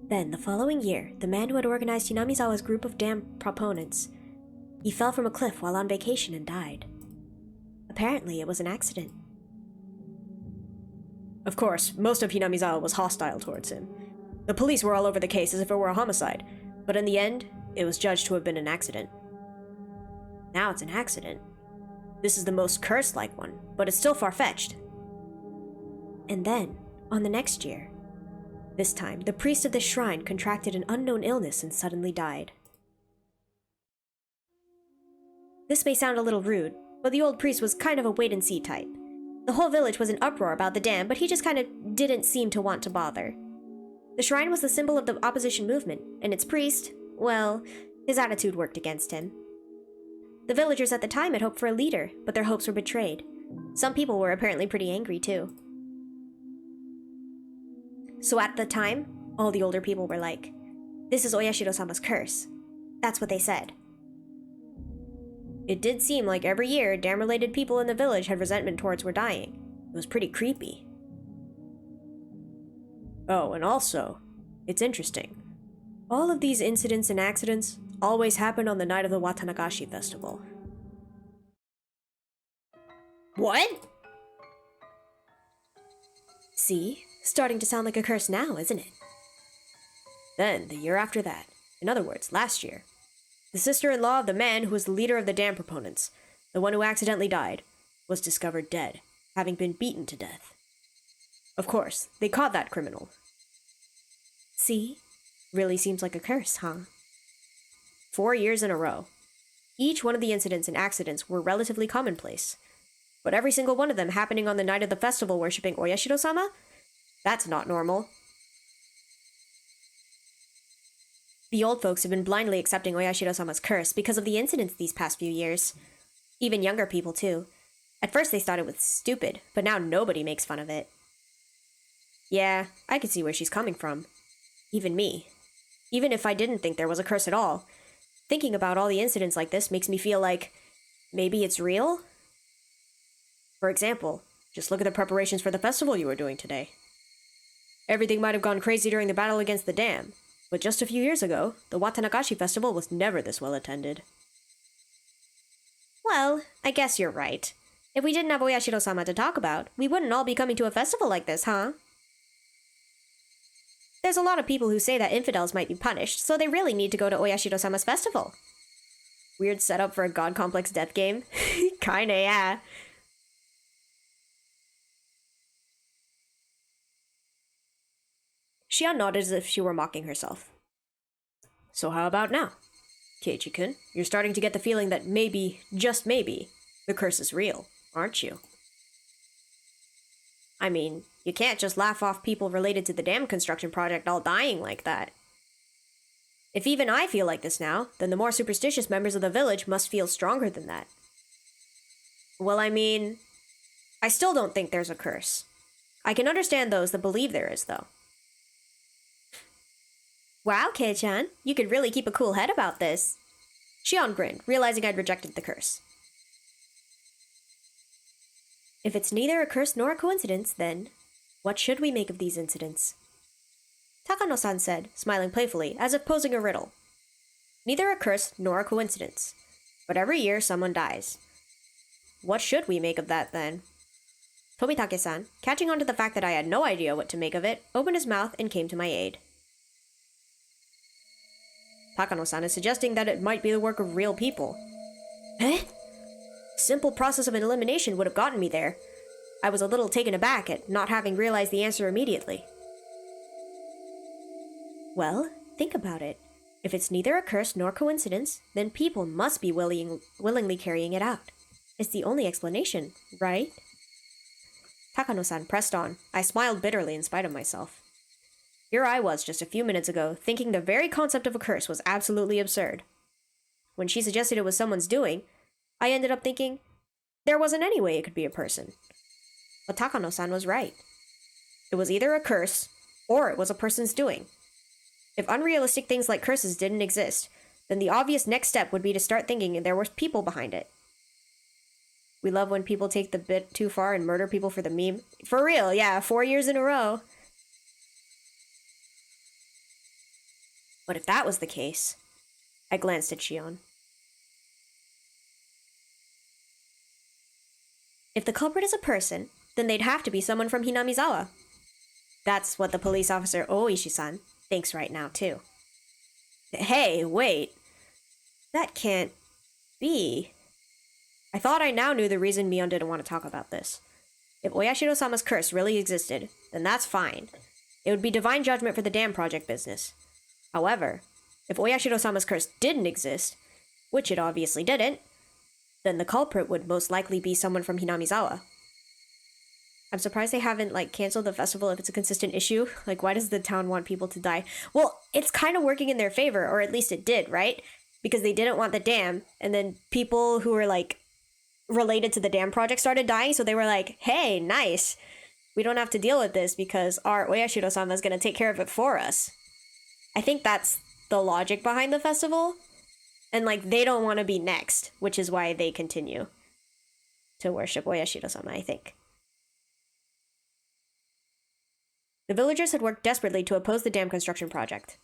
Then, the following year, the man who had organized Hinamizawa's group of dam proponents, he fell from a cliff while on vacation and died. Apparently, it was an accident. Of course, most of Hinamizawa was hostile towards him. The police were all over the case as if it were a homicide, but in the end, it was judged to have been an accident. Now it's an accident. This is the most curse-like one, but it's still far-fetched. And then, on the next year, this time, the priest of the shrine contracted an unknown illness and suddenly died. This may sound a little rude, but the old priest was kind of a wait-and-see type. The whole village was in uproar about the dam, but he just kind of didn't seem to want to bother. The shrine was the symbol of the opposition movement, and its priest, well, his attitude worked against him. The villagers at the time had hoped for a leader, but their hopes were betrayed. Some people were apparently pretty angry, too. So at the time, all the older people were like, "This is Oyashiro-sama's curse." That's what they said. It did seem like every year, dam-related people in the village had resentment towards were dying. It was pretty creepy. Oh, and also, it's interesting. All of these incidents and accidents always happen on the night of the Watanagashi festival. What? See? Starting to sound like a curse now, isn't it? Then, the year after that, in other words, last year, the sister-in-law of the man who was the leader of the dam proponents, the one who accidentally died, was discovered dead, having been beaten to death. Of course, they caught that criminal. See? Really seems like a curse, huh? 4 years in a row. Each one of the incidents and accidents were relatively commonplace. But every single one of them happening on the night of the festival worshipping Oyashiro-sama? That's not normal. The old folks have been blindly accepting Oyashiro-sama's curse because of the incidents these past few years. Even younger people, too. At first they thought it was stupid, but now nobody makes fun of it. Yeah, I can see where she's coming from. Even me. Even if I didn't think there was a curse at all, thinking about all the incidents like this makes me feel like maybe it's real? For example, just look at the preparations for the festival you were doing today. Everything might have gone crazy during the battle against the dam, but just a few years ago, the Watanagashi festival was never this well attended. Well, I guess you're right. If we didn't have Oyashiro-sama to talk about, we wouldn't all be coming to a festival like this, huh? There's a lot of people who say that infidels might be punished, so they really need to go to Oyashiro-sama's festival. Weird setup for a god complex death game? Kinda, yeah. Shion nodded as if she were mocking herself. So how about now? Keiichi-kun, you're starting to get the feeling that maybe, just maybe, the curse is real, aren't you? I mean, you can't just laugh off people related to the dam construction project all dying like that. If even I feel like this now, then the more superstitious members of the village must feel stronger than that. Well, I mean, I still don't think there's a curse. I can understand those that believe there is, though. Wow, Kei-chan, you could really keep a cool head about this. Shion grinned, realizing I'd rejected the curse. If it's neither a curse nor a coincidence, then what should we make of these incidents? Takano-san said, smiling playfully, as if posing a riddle. Neither a curse nor a coincidence. But every year someone dies. What should we make of that, then? Tomitake-san, catching on to the fact that I had no idea what to make of it, opened his mouth and came to my aid. Takano-san is suggesting that it might be the work of real people. Eh? Simple process of an elimination would have gotten me there. I was a little taken aback at not having realized the answer immediately. Well, think about it. If it's neither a curse nor coincidence, then people must be willingly carrying it out. It's the only explanation, right? Takano-san pressed on. I smiled bitterly in spite of myself. Here I was just a few minutes ago, thinking the very concept of a curse was absolutely absurd. When she suggested it was someone's doing, I ended up thinking there wasn't any way it could be a person. But Takano-san was right. It was either a curse, or it was a person's doing. If unrealistic things like curses didn't exist, then the obvious next step would be to start thinking there were people behind it. We love when people take the bit too far and murder people for the meme. For real, yeah, 4 years in a row. But if that was the case, I glanced at Shion. If the culprit is a person, then they'd have to be someone from Hinamizawa. That's what the police officer Oishi-san thinks right now, too. Hey, wait. That can't be. I thought I now knew the reason Mion didn't want to talk about this. If Oyashiro-sama's curse really existed, then that's fine. It would be divine judgment for the dam project business. However, if Oyashiro-sama's curse didn't exist, which it obviously didn't, then the culprit would most likely be someone from Hinamizawa. I'm surprised they haven't, canceled the festival if it's a consistent issue. Why does the town want people to die? Well, it's kind of working in their favor, or at least it did, right? Because they didn't want the dam, and then people who were, related to the dam project started dying, so they were like, hey, nice. We don't have to deal with this because our Oyashiro-sama is going to take care of it for us. I think that's the logic behind the festival. And, they don't want to be next, which is why they continue to worship Oyashiro-sama, I think. The villagers had worked desperately to oppose the dam construction project.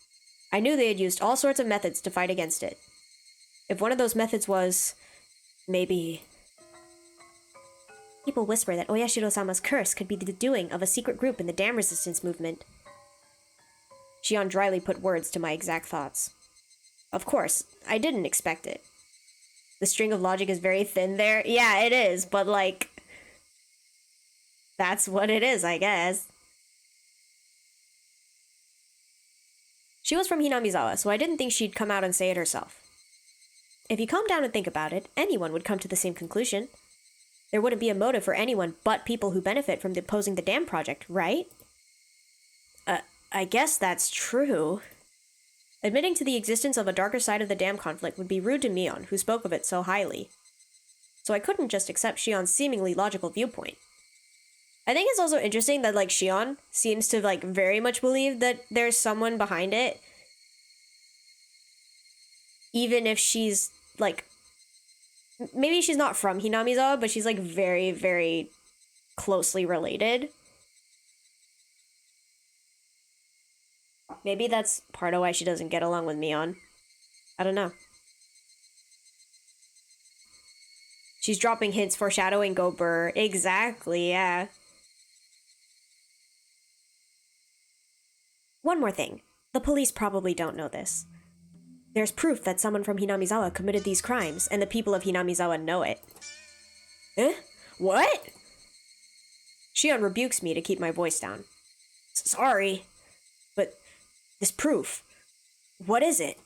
I knew they had used all sorts of methods to fight against it. If one of those methods was, maybe... People whisper that Oyashiro-sama's curse could be the doing of a secret group in the dam resistance movement. Shion dryly put words to my exact thoughts. Of course, I didn't expect it. The string of logic is very thin there. Yeah, it is, but that's what it is, I guess. She was from Hinamizawa, so I didn't think she'd come out and say it herself. If you calm down and think about it, anyone would come to the same conclusion. There wouldn't be a motive for anyone but people who benefit from opposing the dam project, right? I guess that's true. Admitting to the existence of a darker side of the dam conflict would be rude to Mion, who spoke of it so highly. So I couldn't just accept Shion's seemingly logical viewpoint. I think it's also interesting that, Shion seems to, very much believe that there's someone behind it. Even if she's, maybe she's not from Hinamizawa, but she's, very, very closely related. Maybe that's part of why she doesn't get along with Mion. I don't know. She's dropping hints foreshadowing Go Burr. Exactly, yeah. One more thing. The police probably don't know this. There's proof that someone from Hinamizawa committed these crimes, and the people of Hinamizawa know it. Eh? What? Shion rebukes me to keep my voice down. Sorry, but this proof, what is it?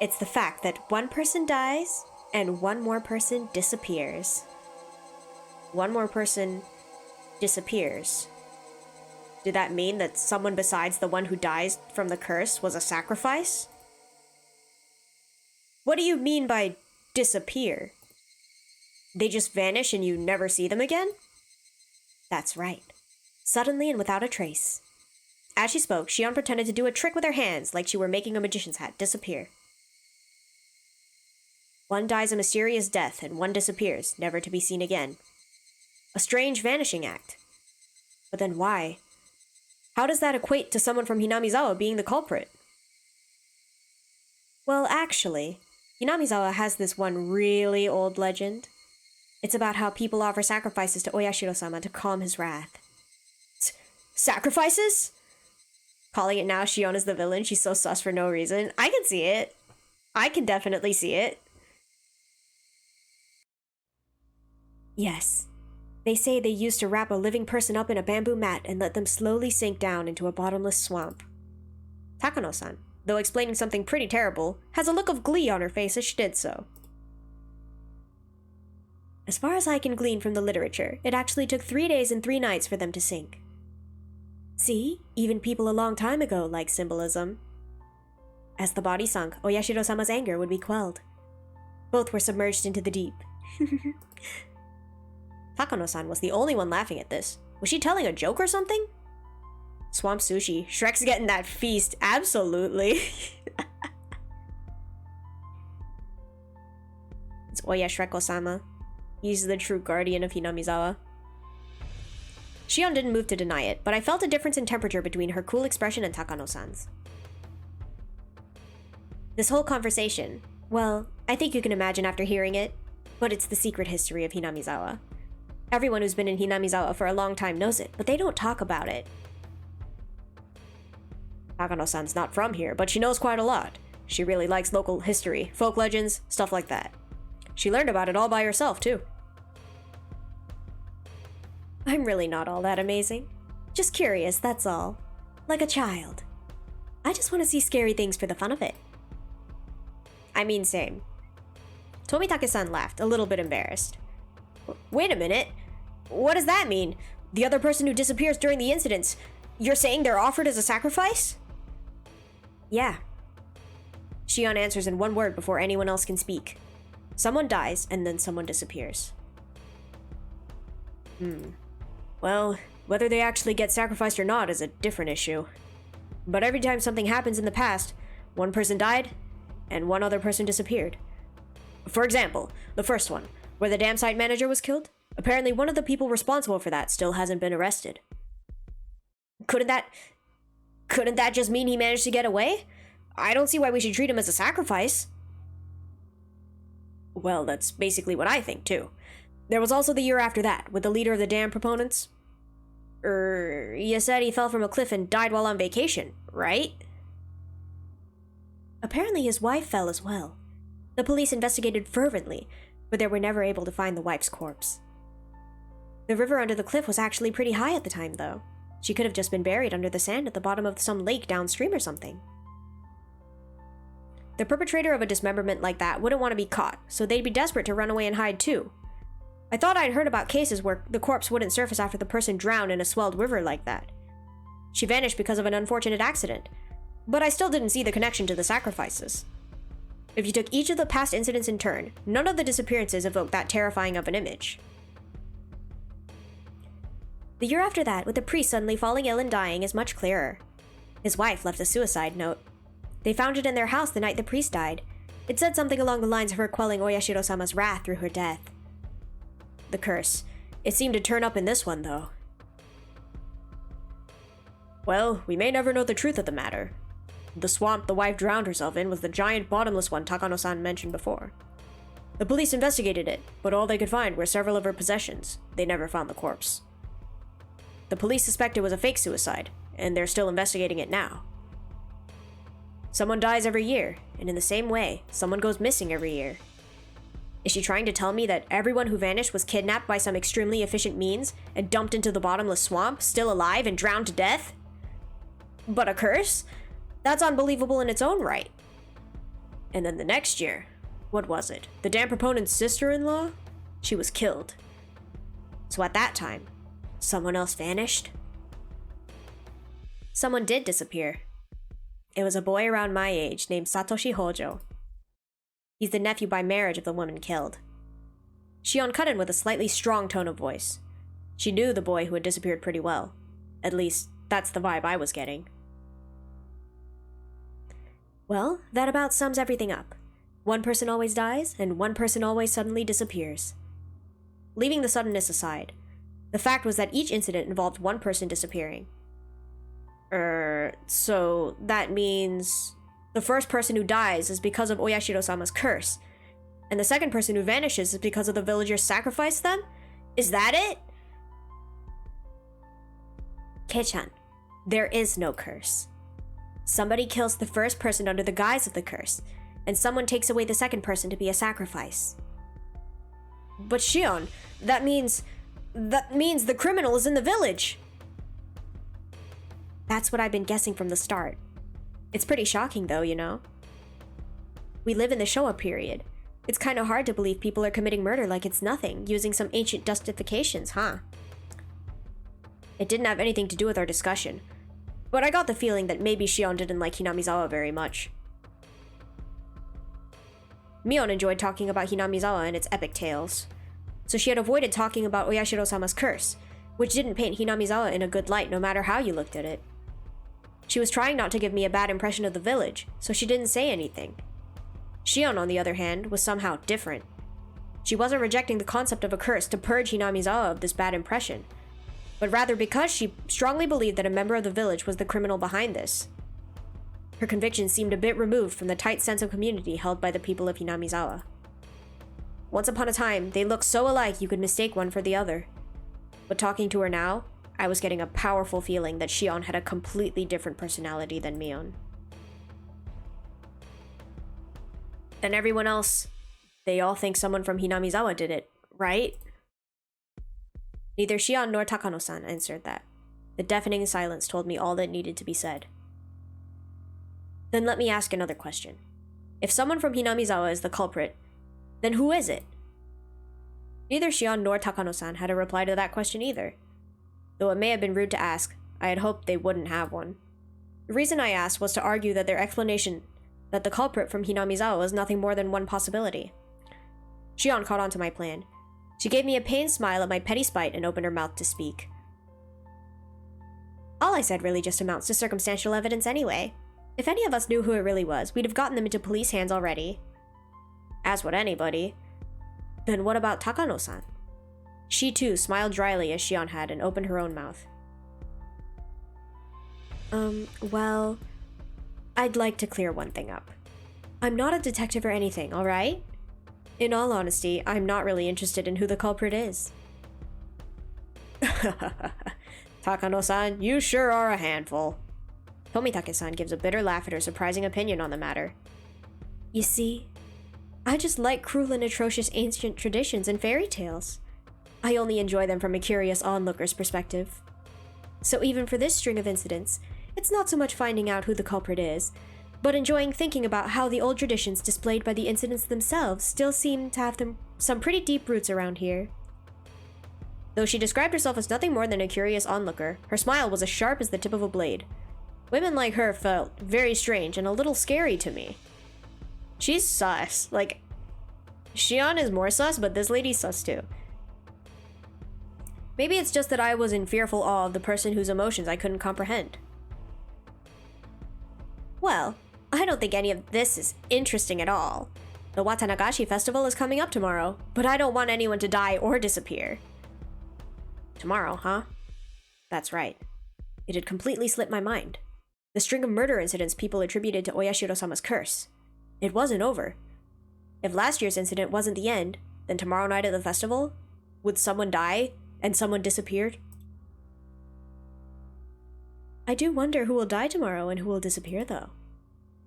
It's the fact that one person dies and one more person disappears. One more person disappears. Did that mean that someone besides the one who dies from the curse was a sacrifice? What do you mean by disappear? They just vanish and you never see them again? That's right. Suddenly and without a trace. As she spoke, Shion pretended to do a trick with her hands like she were making a magician's hat disappear. One dies a mysterious death and one disappears, never to be seen again. A strange vanishing act. But then why? How does that equate to someone from Hinamizawa being the culprit? Well, actually, Hinamizawa has this one really old legend. It's about how people offer sacrifices to Oyashiro-sama to calm his wrath. Sacrifices? Calling it now Shion is the villain, she's so sus for no reason. I can see it. I can definitely see it. Yes. They say they used to wrap a living person up in a bamboo mat and let them slowly sink down into a bottomless swamp. Takano-san, though explaining something pretty terrible, has a look of glee on her face as she did so. As far as I can glean from the literature, it actually took 3 days and 3 nights for them to sink. See, even people a long time ago like symbolism. As the body sunk, Oyashiro-sama's anger would be quelled. Both were submerged into the deep. Takano-san was the only one laughing at this. Was she telling a joke or something? Swamp sushi. Shrek's getting that feast, absolutely. It's Oya Shreko-sama. He's the true guardian of Hinamizawa. Shion didn't move to deny it, but I felt a difference in temperature between her cool expression and Takano-san's. This whole conversation, well, I think you can imagine after hearing it, but it's the secret history of Hinamizawa. Everyone who's been in Hinamizawa for a long time knows it, but they don't talk about it. Takano-san's not from here, but she knows quite a lot. She really likes local history, folk legends, stuff like that. She learned about it all by herself, too. I'm really not all that amazing. Just curious, that's all. Like a child. I just want to see scary things for the fun of it. I mean, same. Tomitake-san laughed, a little bit embarrassed. Wait a minute. What does that mean? The other person who disappears during the incidents, you're saying they're offered as a sacrifice? Yeah. Shion answers in one word before anyone else can speak. Someone dies, and then someone disappears. Well, whether they actually get sacrificed or not is a different issue. But every time something happens in the past, one person died, and one other person disappeared. For example, the first one, where the dam site manager was killed, apparently one of the people responsible for that still hasn't been arrested. Couldn't that just mean he managed to get away? I don't see why we should treat him as a sacrifice. Well, that's basically what I think, too. There was also the year after that, with the leader of the dam proponents. You said he fell from a cliff and died while on vacation, right? Apparently his wife fell as well. The police investigated fervently, but they were never able to find the wife's corpse. The river under the cliff was actually pretty high at the time, though. She could have just been buried under the sand at the bottom of some lake downstream or something. The perpetrator of a dismemberment like that wouldn't want to be caught, so they'd be desperate to run away and hide too. I thought I'd heard about cases where the corpse wouldn't surface after the person drowned in a swelled river like that. She vanished because of an unfortunate accident, but I still didn't see the connection to the sacrifices. If you took each of the past incidents in turn, none of the disappearances evoked that terrifying of an image. The year after that, with the priest suddenly falling ill and dying, is much clearer. His wife left a suicide note. They found it in their house the night the priest died. It said something along the lines of her quelling Oyashiro-sama's wrath through her death. The curse. It seemed to turn up in this one, though. Well, we may never know the truth of the matter. The swamp the wife drowned herself in was the giant bottomless one Takano-san mentioned before. The police investigated it, but all they could find were several of her possessions. They never found the corpse. The police suspect it was a fake suicide, and they're still investigating it now. Someone dies every year, and in the same way, someone goes missing every year. Is she trying to tell me that everyone who vanished was kidnapped by some extremely efficient means and dumped into the bottomless swamp, still alive and drowned to death? But a curse? That's unbelievable in its own right. And then the next year, what was it? The damn proponent's sister-in-law? She was killed. So at that time, someone else vanished? Someone did disappear. It was a boy around my age named Satoshi Hojo. He's the nephew by marriage of the woman killed. Shion cut in with a slightly strong tone of voice. She knew the boy who had disappeared pretty well. At least, that's the vibe I was getting. Well, that about sums everything up. One person always dies, and one person always suddenly disappears. Leaving the suddenness aside, the fact was that each incident involved one person disappearing. So that means the first person who dies is because of Oyashiro-sama's curse, and the second person who vanishes is because of the villagers sacrificed them? Is that it? Kei-chan, there is no curse. Somebody kills the first person under the guise of the curse, and someone takes away the second person to be a sacrifice. But Shion, that means the criminal is in the village! That's what I've been guessing from the start. It's pretty shocking though, you know? We live in the Showa period. It's kinda hard to believe people are committing murder like it's nothing, using some ancient justifications, huh? It didn't have anything to do with our discussion, but I got the feeling that maybe Shion didn't like Hinamizawa very much. Mion enjoyed talking about Hinamizawa and its epic tales, so she had avoided talking about Oyashiro-sama's curse, which didn't paint Hinamizawa in a good light no matter how you looked at it. She was trying not to give me a bad impression of the village, so she didn't say anything. Shion, on the other hand, was somehow different. She wasn't rejecting the concept of a curse to purge Hinamizawa of this bad impression, but rather because she strongly believed that a member of the village was the criminal behind this. Her conviction seemed a bit removed from the tight sense of community held by the people of Hinamizawa. Once upon a time, they looked so alike you could mistake one for the other. But talking to her now, I was getting a powerful feeling that Shion had a completely different personality than Mion. And everyone else, they all think someone from Hinamizawa did it, right? Neither Shion nor Takano-san answered that. The deafening silence told me all that needed to be said. Then let me ask another question. If someone from Hinamizawa is the culprit, then who is it? Neither Shion nor Takano-san had a reply to that question either. Though it may have been rude to ask, I had hoped they wouldn't have one. The reason I asked was to argue that their explanation that the culprit from Hinamizawa was nothing more than one possibility. Shion caught on to my plan. She gave me a pained smile at my petty spite and opened her mouth to speak. All I said really just amounts to circumstantial evidence anyway. If any of us knew who it really was, we'd have gotten them into police hands already. As would anybody. Then what about Takano-san? She too smiled dryly as Shion had and opened her own mouth. Well, I'd like to clear one thing up. I'm not a detective or anything, alright? In all honesty, I'm not really interested in who the culprit is. Takano-san, you sure are a handful. Tomitake-san gives a bitter laugh at her surprising opinion on the matter. You see, I just like cruel and atrocious ancient traditions and fairy tales. I only enjoy them from a curious onlooker's perspective. So even for this string of incidents, it's not so much finding out who the culprit is, but enjoying thinking about how the old traditions displayed by the incidents themselves still seem to have some pretty deep roots around here. Though she described herself as nothing more than a curious onlooker, her smile was as sharp as the tip of a blade. Women like her felt very strange and a little scary to me. She's sus. Like, Shion is more sus, but this lady's sus too. Maybe it's just that I was in fearful awe of the person whose emotions I couldn't comprehend. Well, I don't think any of this is interesting at all. The Watanagashi festival is coming up tomorrow, but I don't want anyone to die or disappear. Tomorrow, huh? That's right. It had completely slipped my mind. The string of murder incidents people attributed to Oyashiro-sama's curse. It wasn't over. If last year's incident wasn't the end, then tomorrow night at the festival, would someone die and someone disappeared? I do wonder who will die tomorrow and who will disappear, though,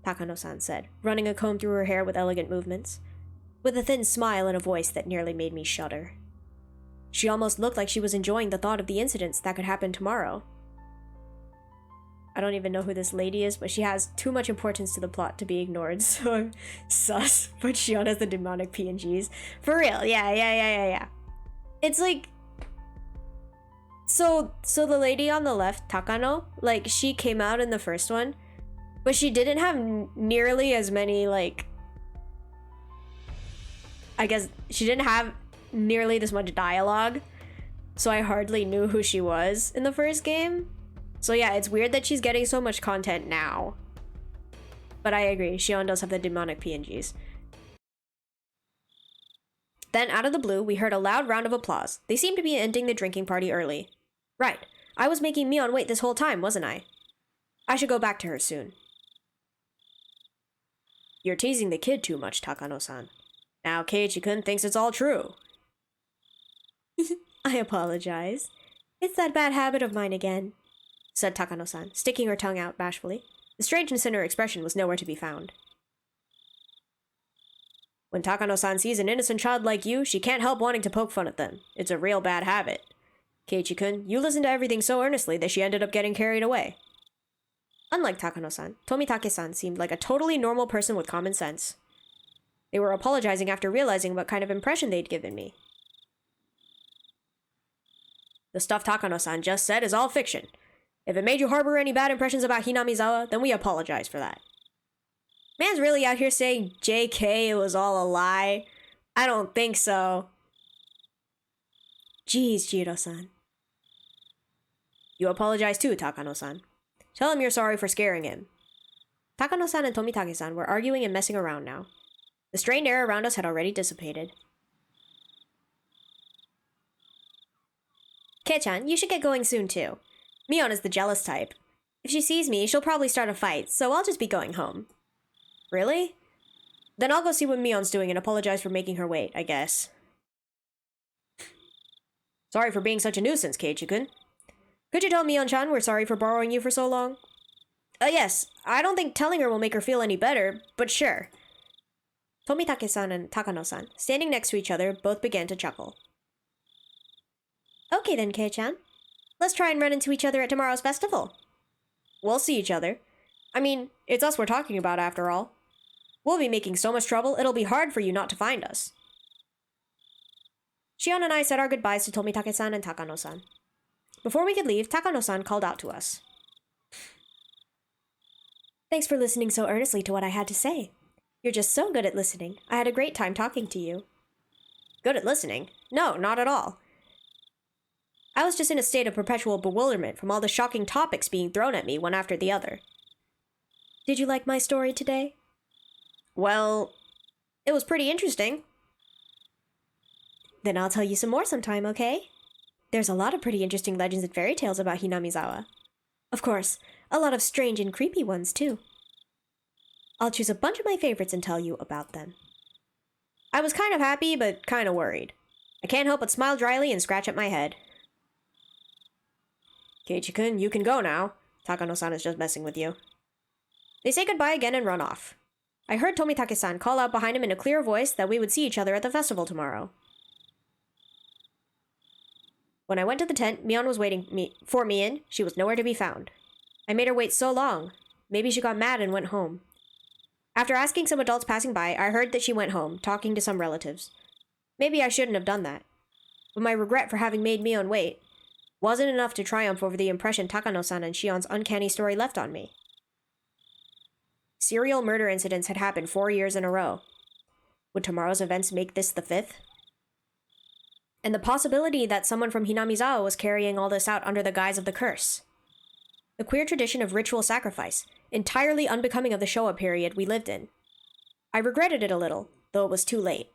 Takano-san said, running a comb through her hair with elegant movements, with a thin smile and a voice that nearly made me shudder. She almost looked like she was enjoying the thought of the incidents that could happen tomorrow. I don't even know who this lady is, but she has too much importance to the plot to be ignored, so I'm sus. But Shion has the demonic PNGs. For real, yeah. It's like... So the lady on the left, Takano, like, she came out in the first one, but she didn't have nearly as many, like... I guess she didn't have nearly this much dialogue, so I hardly knew who she was in the first game. So yeah, it's weird that she's getting so much content now. But I agree, Shion does have the demonic PNGs. Then, out of the blue, we heard a loud round of applause. They seemed to be ending the drinking party early. Right. I was making Mion wait this whole time, wasn't I? I should go back to her soon. You're teasing the kid too much, Takano-san. Now Keiichi-kun thinks it's all true. I apologize. It's that bad habit of mine again, said Takano-san, sticking her tongue out bashfully. The strangeness in her expression was nowhere to be found. When Takano-san sees an innocent child like you, she can't help wanting to poke fun at them. It's a real bad habit. Keiichi-kun, you listened to everything so earnestly that she ended up getting carried away. Unlike Takano-san, Tomitake-san seemed like a totally normal person with common sense. They were apologizing after realizing what kind of impression they'd given me. The stuff Takano-san just said is all fiction. If it made you harbor any bad impressions about Hinamizawa, then we apologize for that. Man's really out here saying JK, it was all a lie? I don't think so. Jeez, Jiro-san. You apologize too, Takano-san. Tell him you're sorry for scaring him. Takano-san and Tomitake-san were arguing and messing around now. The strained air around us had already dissipated. Kei-chan, you should get going soon too. Mion is the jealous type. If she sees me, she'll probably start a fight, so I'll just be going home. Really? Then I'll go see what Mion's doing and apologize for making her wait, I guess. Sorry for being such a nuisance, Keiichi-kun. Could you tell Mion-chan we're sorry for borrowing you for so long? Yes. I don't think telling her will make her feel any better, but sure. Tomitake-san and Takano-san, standing next to each other, both began to chuckle. Okay then, Kei-chan. Let's try and run into each other at tomorrow's festival. We'll see each other. I mean, it's us we're talking about after all. We'll be making so much trouble, it'll be hard for you not to find us. Shion and I said our goodbyes to Tomitake-san and Takano-san. Before we could leave, Takano-san called out to us. Thanks for listening so earnestly to what I had to say. You're just so good at listening. I had a great time talking to you. Good at listening? No, not at all. I was just in a state of perpetual bewilderment from all the shocking topics being thrown at me one after the other. Did you like my story today? Well, it was pretty interesting. Then I'll tell you some more sometime, okay? There's a lot of pretty interesting legends and fairy tales about Hinamizawa. Of course, a lot of strange and creepy ones, too. I'll choose a bunch of my favorites and tell you about them. I was kind of happy, but kind of worried. I can't help but smile dryly and scratch at my head. Keiichi-kun, you can go now. Takano-san is just messing with you. They say goodbye again and run off. I heard Tomitake-san call out behind him in a clear voice that we would see each other at the festival tomorrow. When I went to the tent, Mion was waiting for me in. She was nowhere to be found. I made her wait so long. Maybe she got mad and went home. After asking some adults passing by, I heard that she went home, talking to some relatives. Maybe I shouldn't have done that. But my regret for having made Mion wait wasn't enough to triumph over the impression Takano-san and Shion's uncanny story left on me. Serial murder incidents had happened 4 years in a row. Would tomorrow's events make this the 5th? And the possibility that someone from Hinamizawa was carrying all this out under the guise of the curse. The queer tradition of ritual sacrifice, entirely unbecoming of the Showa period we lived in. I regretted it a little, though it was too late.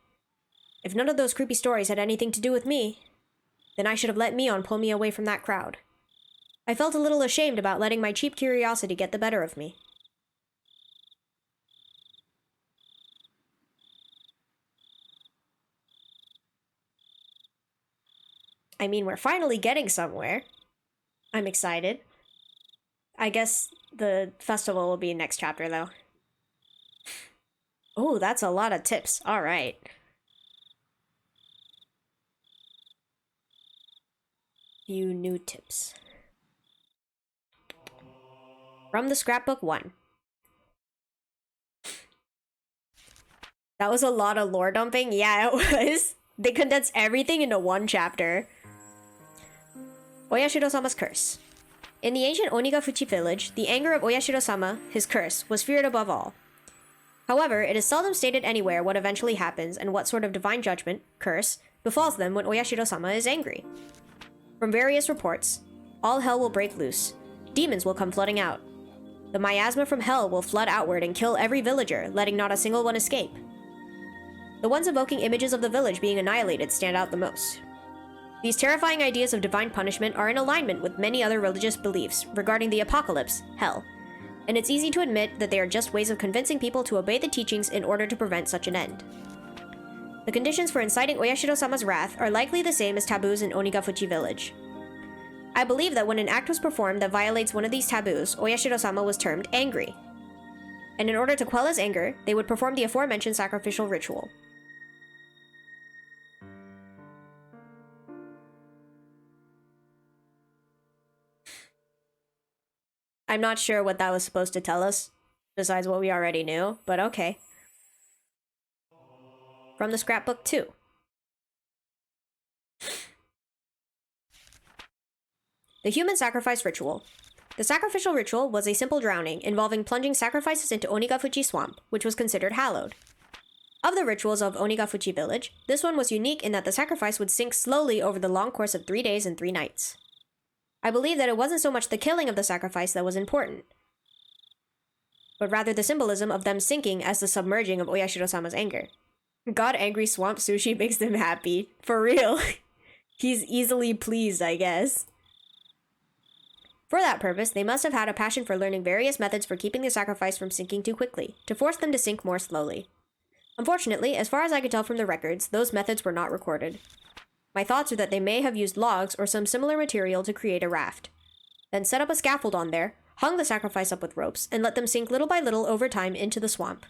If none of those creepy stories had anything to do with me, then I should have let Mion pull me away from that crowd. I felt a little ashamed about letting my cheap curiosity get the better of me. I mean, we're finally getting somewhere. I'm excited. I guess the festival will be next chapter, though. Oh, that's a lot of tips. All right. Few new tips. From the scrapbook 1. That was a lot of lore dumping. Yeah, it was. They condensed everything into one chapter. Oyashiro-sama's curse. In the ancient Onigafuchi village, the anger of Oyashiro-sama, his curse, was feared above all. However, it is seldom stated anywhere what eventually happens and what sort of divine judgment, curse, befalls them when Oyashiro-sama is angry. From various reports, all hell will break loose. Demons will come flooding out. The miasma from hell will flood outward and kill every villager, letting not a single one escape. The ones evoking images of the village being annihilated stand out the most. These terrifying ideas of divine punishment are in alignment with many other religious beliefs regarding the apocalypse, hell, and it's easy to admit that they are just ways of convincing people to obey the teachings in order to prevent such an end. The conditions for inciting Oyashiro-sama's wrath are likely the same as taboos in Onigafuchi village. I believe that when an act was performed that violates one of these taboos, Oyashiro-sama was termed angry. And in order to quell his anger, they would perform the aforementioned sacrificial ritual. I'm not sure what that was supposed to tell us, besides what we already knew, but okay. From the scrapbook 2. The human sacrifice ritual. The sacrificial ritual was a simple drowning involving plunging sacrifices into Onigafuchi swamp, which was considered hallowed. Of the rituals of Onigafuchi village, this one was unique in that the sacrifice would sink slowly over the long course of 3 days and 3 nights. I believe that it wasn't so much the killing of the sacrifice that was important, but rather the symbolism of them sinking as the submerging of Oyashiro-sama's anger. God angry swamp sushi makes them happy. For real. He's easily pleased, I guess. For that purpose, they must have had a passion for learning various methods for keeping the sacrifice from sinking too quickly, to force them to sink more slowly. Unfortunately, as far as I could tell from the records, those methods were not recorded. My thoughts are that they may have used logs or some similar material to create a raft. Then set up a scaffold on there, hung the sacrifice up with ropes, and let them sink little by little over time into the swamp.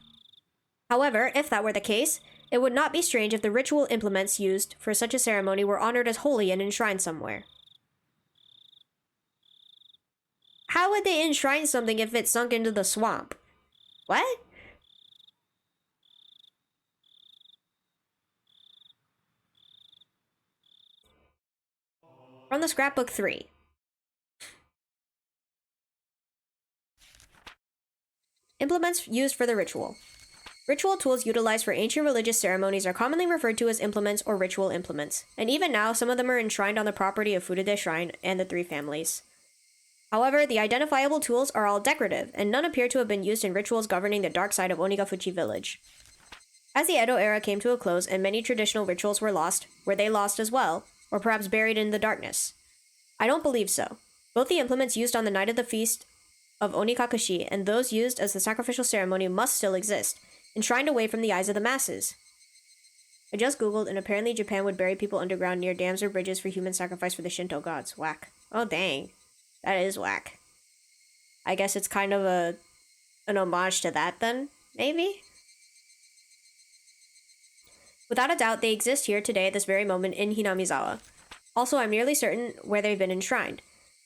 However, if that were the case, it would not be strange if the ritual implements used for such a ceremony were honored as holy and enshrined somewhere. How would they enshrine something if it sunk into the swamp? What? From the scrapbook 3. Implements used for the ritual. Ritual tools utilized for ancient religious ceremonies are commonly referred to as implements or ritual implements, and even now some of them are enshrined on the property of Furude Shrine and the 3 families. However, the identifiable tools are all decorative, and none appear to have been used in rituals governing the dark side of Onigafuchi village. As the Edo era came to a close and many traditional rituals were they lost as well, or perhaps buried in the darkness? I don't believe so. Both the implements used on the night of the feast of Onikakashi and those used as the sacrificial ceremony must still exist, enshrined away from the eyes of the masses. I just googled, and apparently Japan would bury people underground near dams or bridges for human sacrifice for the Shinto gods. Whack. Oh dang. That is whack. I guess it's kind of an homage to that then, maybe? Without a doubt, they exist here today at this very moment in Hinamizawa. Also, I'm nearly certain where they've been enshrined.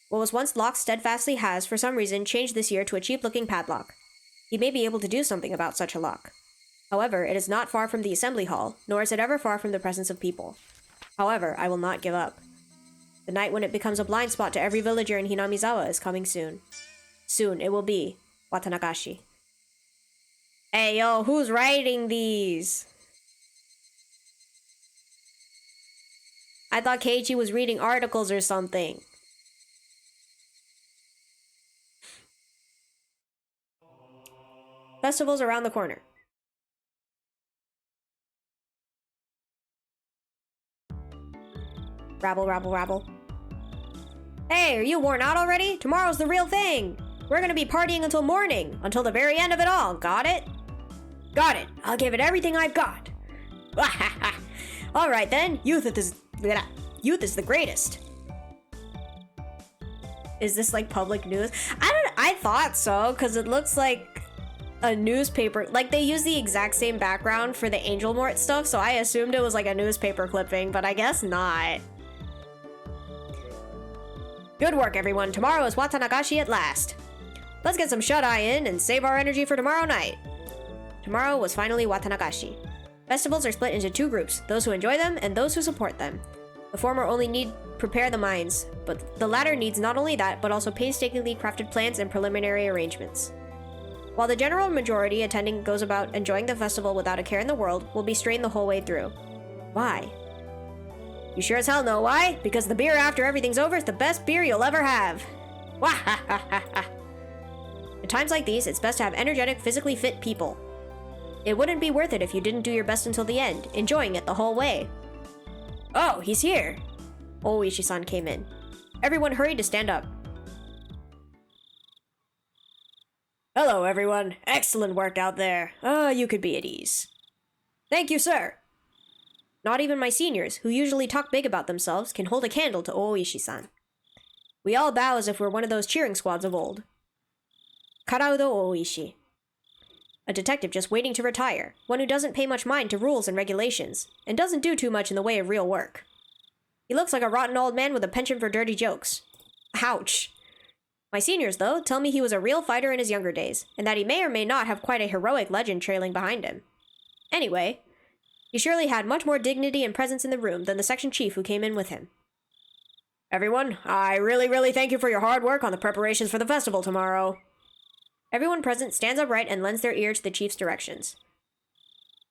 What was once locked steadfastly has, for some reason, changed this year to a cheap-looking padlock. He may be able to do something about such a lock. However, it is not far from the assembly hall, nor is it ever far from the presence of people. However, I will not give up. The night when it becomes a blind spot to every villager in Hinamizawa is coming soon. Soon it will be Watanagashi. Hey yo, who's writing these? I thought Keiichi was reading articles or something. Festival's around the corner. Rabble, rabble, rabble. Hey, are you worn out already? Tomorrow's the real thing. We're gonna be partying until morning, until the very end of it all. Got it? Got it. I'll give it everything I've got. All right then. Youth is the greatest. Is this like public news? I thought so, because it looks like a newspaper. Like they use the exact same background for the Angel Mort stuff, so I assumed it was like a newspaper clipping, but I guess not. Good work, everyone. Tomorrow is Watanagashi at last. Let's get some shut-eye in and save our energy for tomorrow night. Tomorrow was finally Watanagashi. Festivals are split into two groups, those who enjoy them and those who support them. The former only need prepare the minds, but the latter needs not only that, but also painstakingly crafted plans and preliminary arrangements. While the general majority attending goes about enjoying the festival without a care in the world, will be strained the whole way through. Why? You sure as hell know why? Because the beer after everything's over is the best beer you'll ever have. Wahahaha. At times like these, it's best to have energetic, physically fit people. It wouldn't be worth it if you didn't do your best until the end, enjoying it the whole way. Oh, he's here! Oishi-san came in. Everyone hurried to stand up. Hello, everyone. Excellent work out there. You could be at ease. Thank you, sir. Not even my seniors, who usually talk big about themselves, can hold a candle to Oishi-san. We all bow as if we're one of those cheering squads of old. Karaudo Oishi. A detective just waiting to retire, one who doesn't pay much mind to rules and regulations, and doesn't do too much in the way of real work. He looks like a rotten old man with a penchant for dirty jokes. Ouch. My seniors, though, tell me he was a real fighter in his younger days, and that he may or may not have quite a heroic legend trailing behind him. Anyway, he surely had much more dignity and presence in the room than the section chief who came in with him. Everyone, I really thank you for your hard work on the preparations for the festival tomorrow. Everyone present stands upright and lends their ear to the chief's directions.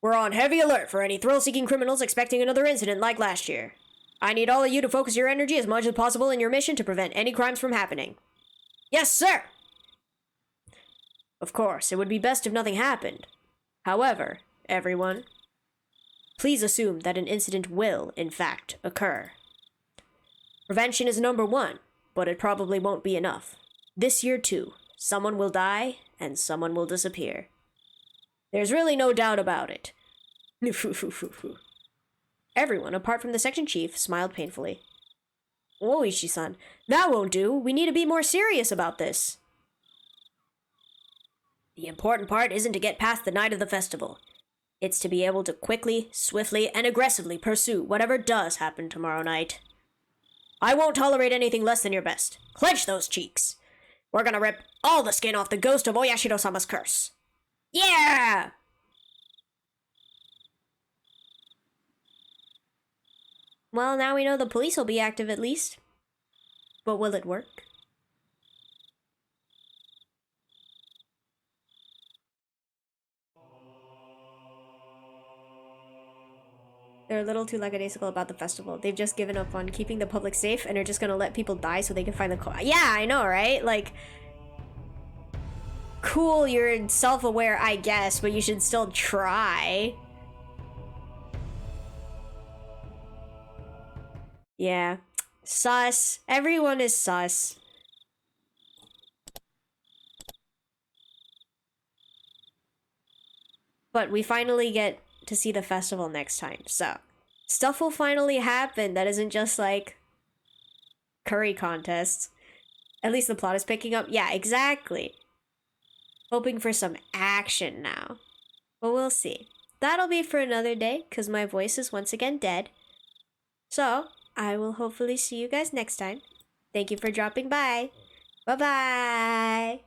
We're on heavy alert for any thrill-seeking criminals expecting another incident like last year. I need all of you to focus your energy as much as possible in your mission to prevent any crimes from happening. Yes, sir! Of course, it would be best if nothing happened. However, everyone, please assume that an incident will, in fact, occur. Prevention is number one, but it probably won't be enough. This year, too, someone will die and someone will disappear. There's really no doubt about it. Everyone, apart from the section chief, smiled painfully. Oishi-san, that won't do. We need to be more serious about this. The important part isn't to get past the night of the festival. It's to be able to quickly, swiftly, and aggressively pursue whatever does happen tomorrow night. I won't tolerate anything less than your best. Clench those cheeks. We're gonna rip all the skin off the ghost of Oyashiro-sama's curse. Yeah! Well, now we know the police will be active at least. But will it work? They're a little too lackadaisical about the festival. They've just given up on keeping the public safe and are just gonna let people die so they can find the Yeah, I know, right? Like, cool, you're self-aware, I guess, but you should still try. Yeah. Sus. Everyone is sus. But we finally get to see the festival next time, so stuff will finally happen that isn't just like curry contests. At least the plot is picking up. Yeah, exactly. Hoping for some action now. But we'll see. That'll be for another day, because my voice is once again dead. So, I will hopefully see you guys next time. Thank you for dropping by. Bye-bye!